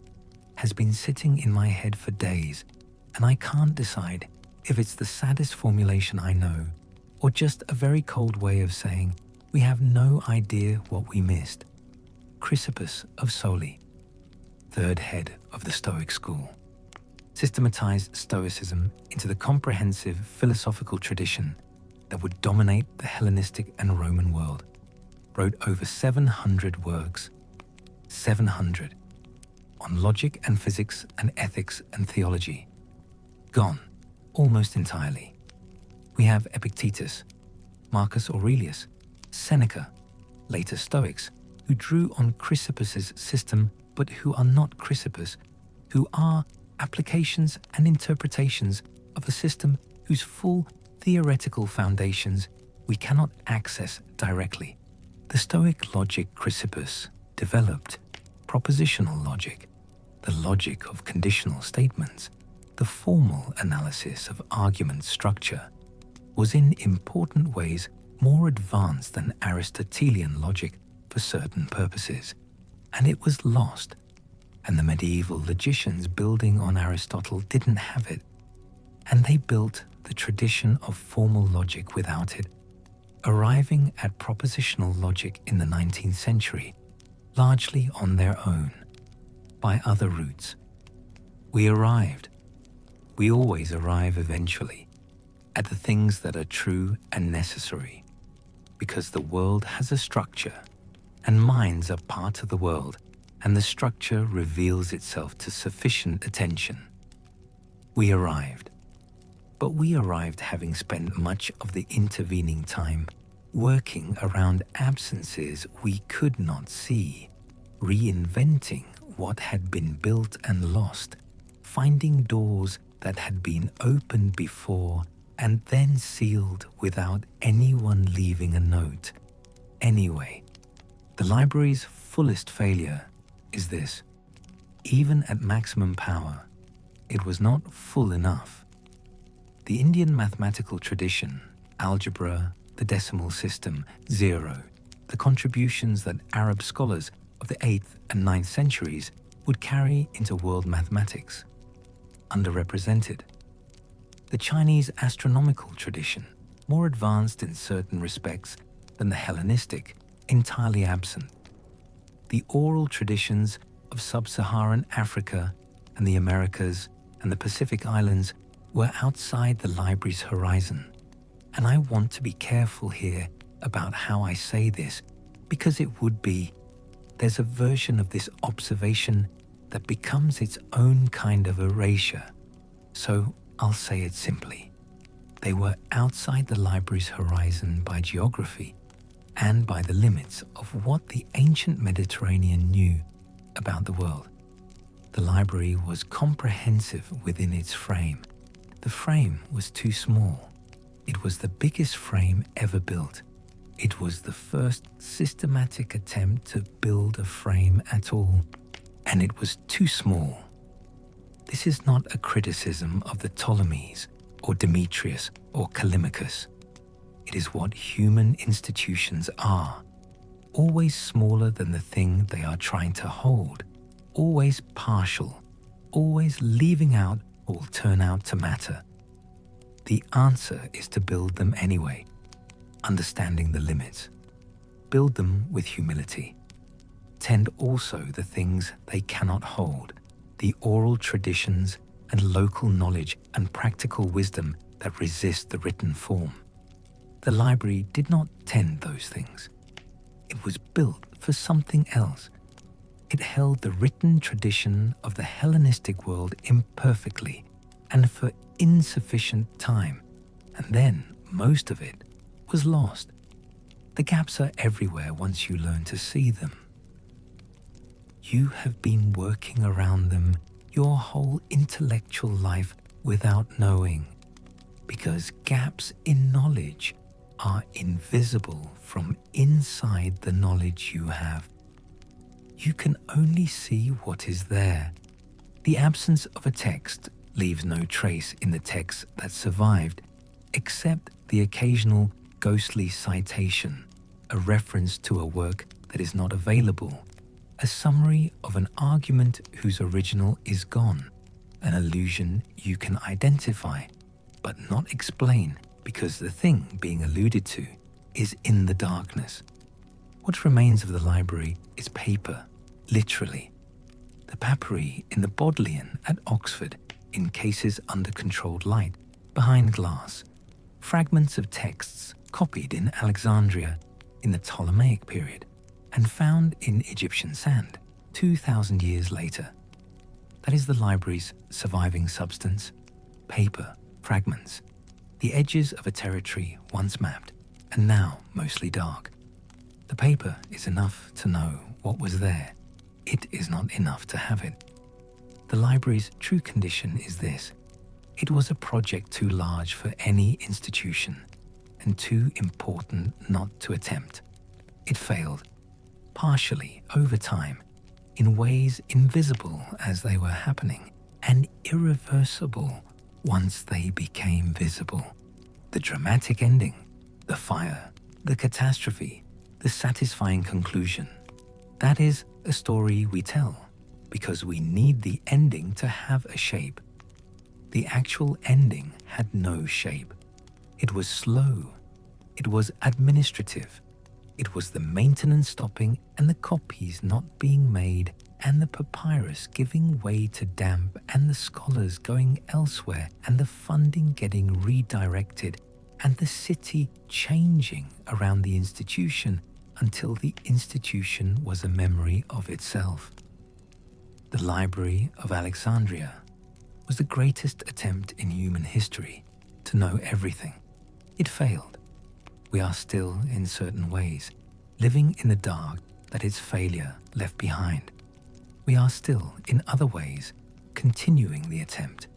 has been sitting in my head for days, and I can't decide if it's the saddest formulation I know, or just a very cold way of saying we have no idea what we missed. Chrysippus of Soli, third head of the Stoic school, systematized Stoicism into the comprehensive philosophical tradition that would dominate the Hellenistic and Roman world, wrote over 700 works, 700, on logic and physics and ethics and theology. Gone, almost entirely. We have Epictetus, Marcus Aurelius, Seneca, later Stoics, who drew on Chrysippus's system but who are not Chrysippus, who are applications and interpretations of a system whose full theoretical foundations we cannot access directly. The Stoic logic Chrysippus developed propositional logic, the logic of conditional statements, the formal analysis of argument structure, was in important ways more advanced than Aristotelian logic for certain purposes, and it was lost, and the medieval logicians building on Aristotle didn't have it, and they built the tradition of formal logic without it, arriving at propositional logic in the 19th century, largely on their own, by other routes. We arrived. We always arrive eventually at the things that are true and necessary, because the world has a structure, and minds are part of the world, and the structure reveals itself to sufficient attention. We arrived. But we arrived having spent much of the intervening time working around absences we could not see, reinventing what had been built and lost, finding doors that had been opened before and then sealed without anyone leaving a note, anyway. The library's fullest failure is this: even at maximum power, it was not full enough. The Indian mathematical tradition, algebra, the decimal system, zero, the contributions that Arab scholars of the 8th and 9th centuries would carry into world mathematics, underrepresented. The Chinese astronomical tradition, more advanced in certain respects than the Hellenistic, entirely absent. The oral traditions of sub-Saharan Africa and the Americas and the Pacific Islands were outside the library's horizon. And I want to be careful here about how I say this, because it would be, there's a version of this observation that becomes its own kind of erasure. So I'll say it simply. They were outside the library's horizon by geography and by the limits of what the ancient Mediterranean knew about the world. The library was comprehensive within its frame. The frame was too small. It was the biggest frame ever built. It was the first systematic attempt to build a frame at all, and it was too small. This is not a criticism of the Ptolemies or Demetrius or Callimachus. It is what human institutions are, always smaller than the thing they are trying to hold, always partial, always leaving out what will turn out to matter. The answer is to build them anyway, understanding the limits. Build them with humility. Tend also the things they cannot hold, the oral traditions and local knowledge and practical wisdom that resist the written form. The library did not tend those things. It was built for something else. It held the written tradition of the Hellenistic world imperfectly and for insufficient time, and then most of it was lost. The gaps are everywhere once you learn to see them. You have been working around them your whole intellectual life without knowing, because gaps in knowledge are invisible from inside the knowledge you have. You can only see what is there. The absence of a text leaves no trace in the text that survived, except the occasional ghostly citation, a reference to a work that is not available, a summary of an argument whose original is gone, an allusion you can identify, but not explain because the thing being alluded to is in the darkness. What remains of the library is paper, literally. The papyri in the Bodleian at Oxford in cases under controlled light, behind glass. Fragments of texts copied in Alexandria in the Ptolemaic period and found in Egyptian sand 2,000 years later. That is the library's surviving substance. Paper, fragments, the edges of a territory once mapped and now mostly dark. The paper is enough to know what was there. It is not enough to have it. The library's true condition is this: it was a project too large for any institution and too important not to attempt. It failed, partially over time, in ways invisible as they were happening and irreversible once they became visible. The dramatic ending, the fire, the catastrophe, the satisfying conclusion. That is a story we tell because we need the ending to have a shape. The actual ending had no shape. It was slow. It was administrative. It was the maintenance stopping and the copies not being made and the papyrus giving way to damp and the scholars going elsewhere and the funding getting redirected and the city changing around the institution until the institution was a memory of itself. The Library of Alexandria was the greatest attempt in human history to know everything. It failed. We are still, in certain ways, living in the dark that its failure left behind. We are still, in other ways, continuing the attempt,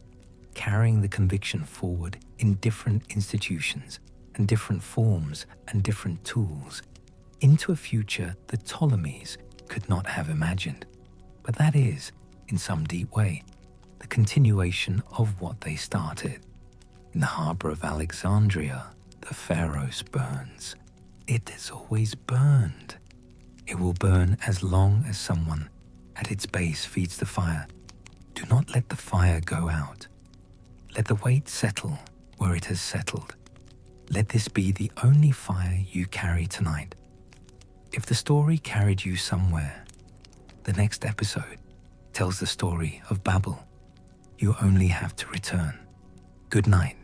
carrying the conviction forward in different institutions and different forms and different tools, into a future the Ptolemies could not have imagined. But that is, in some deep way, the continuation of what they started. In the harbour of Alexandria, the Pharos burns. It has always burned. It will burn as long as someone at its base feeds the fire. Do not let the fire go out. Let the weight settle where it has settled. Let this be the only fire you carry tonight. If the story carried you somewhere, the next episode tells the story of Babel. You only have to return. Good night.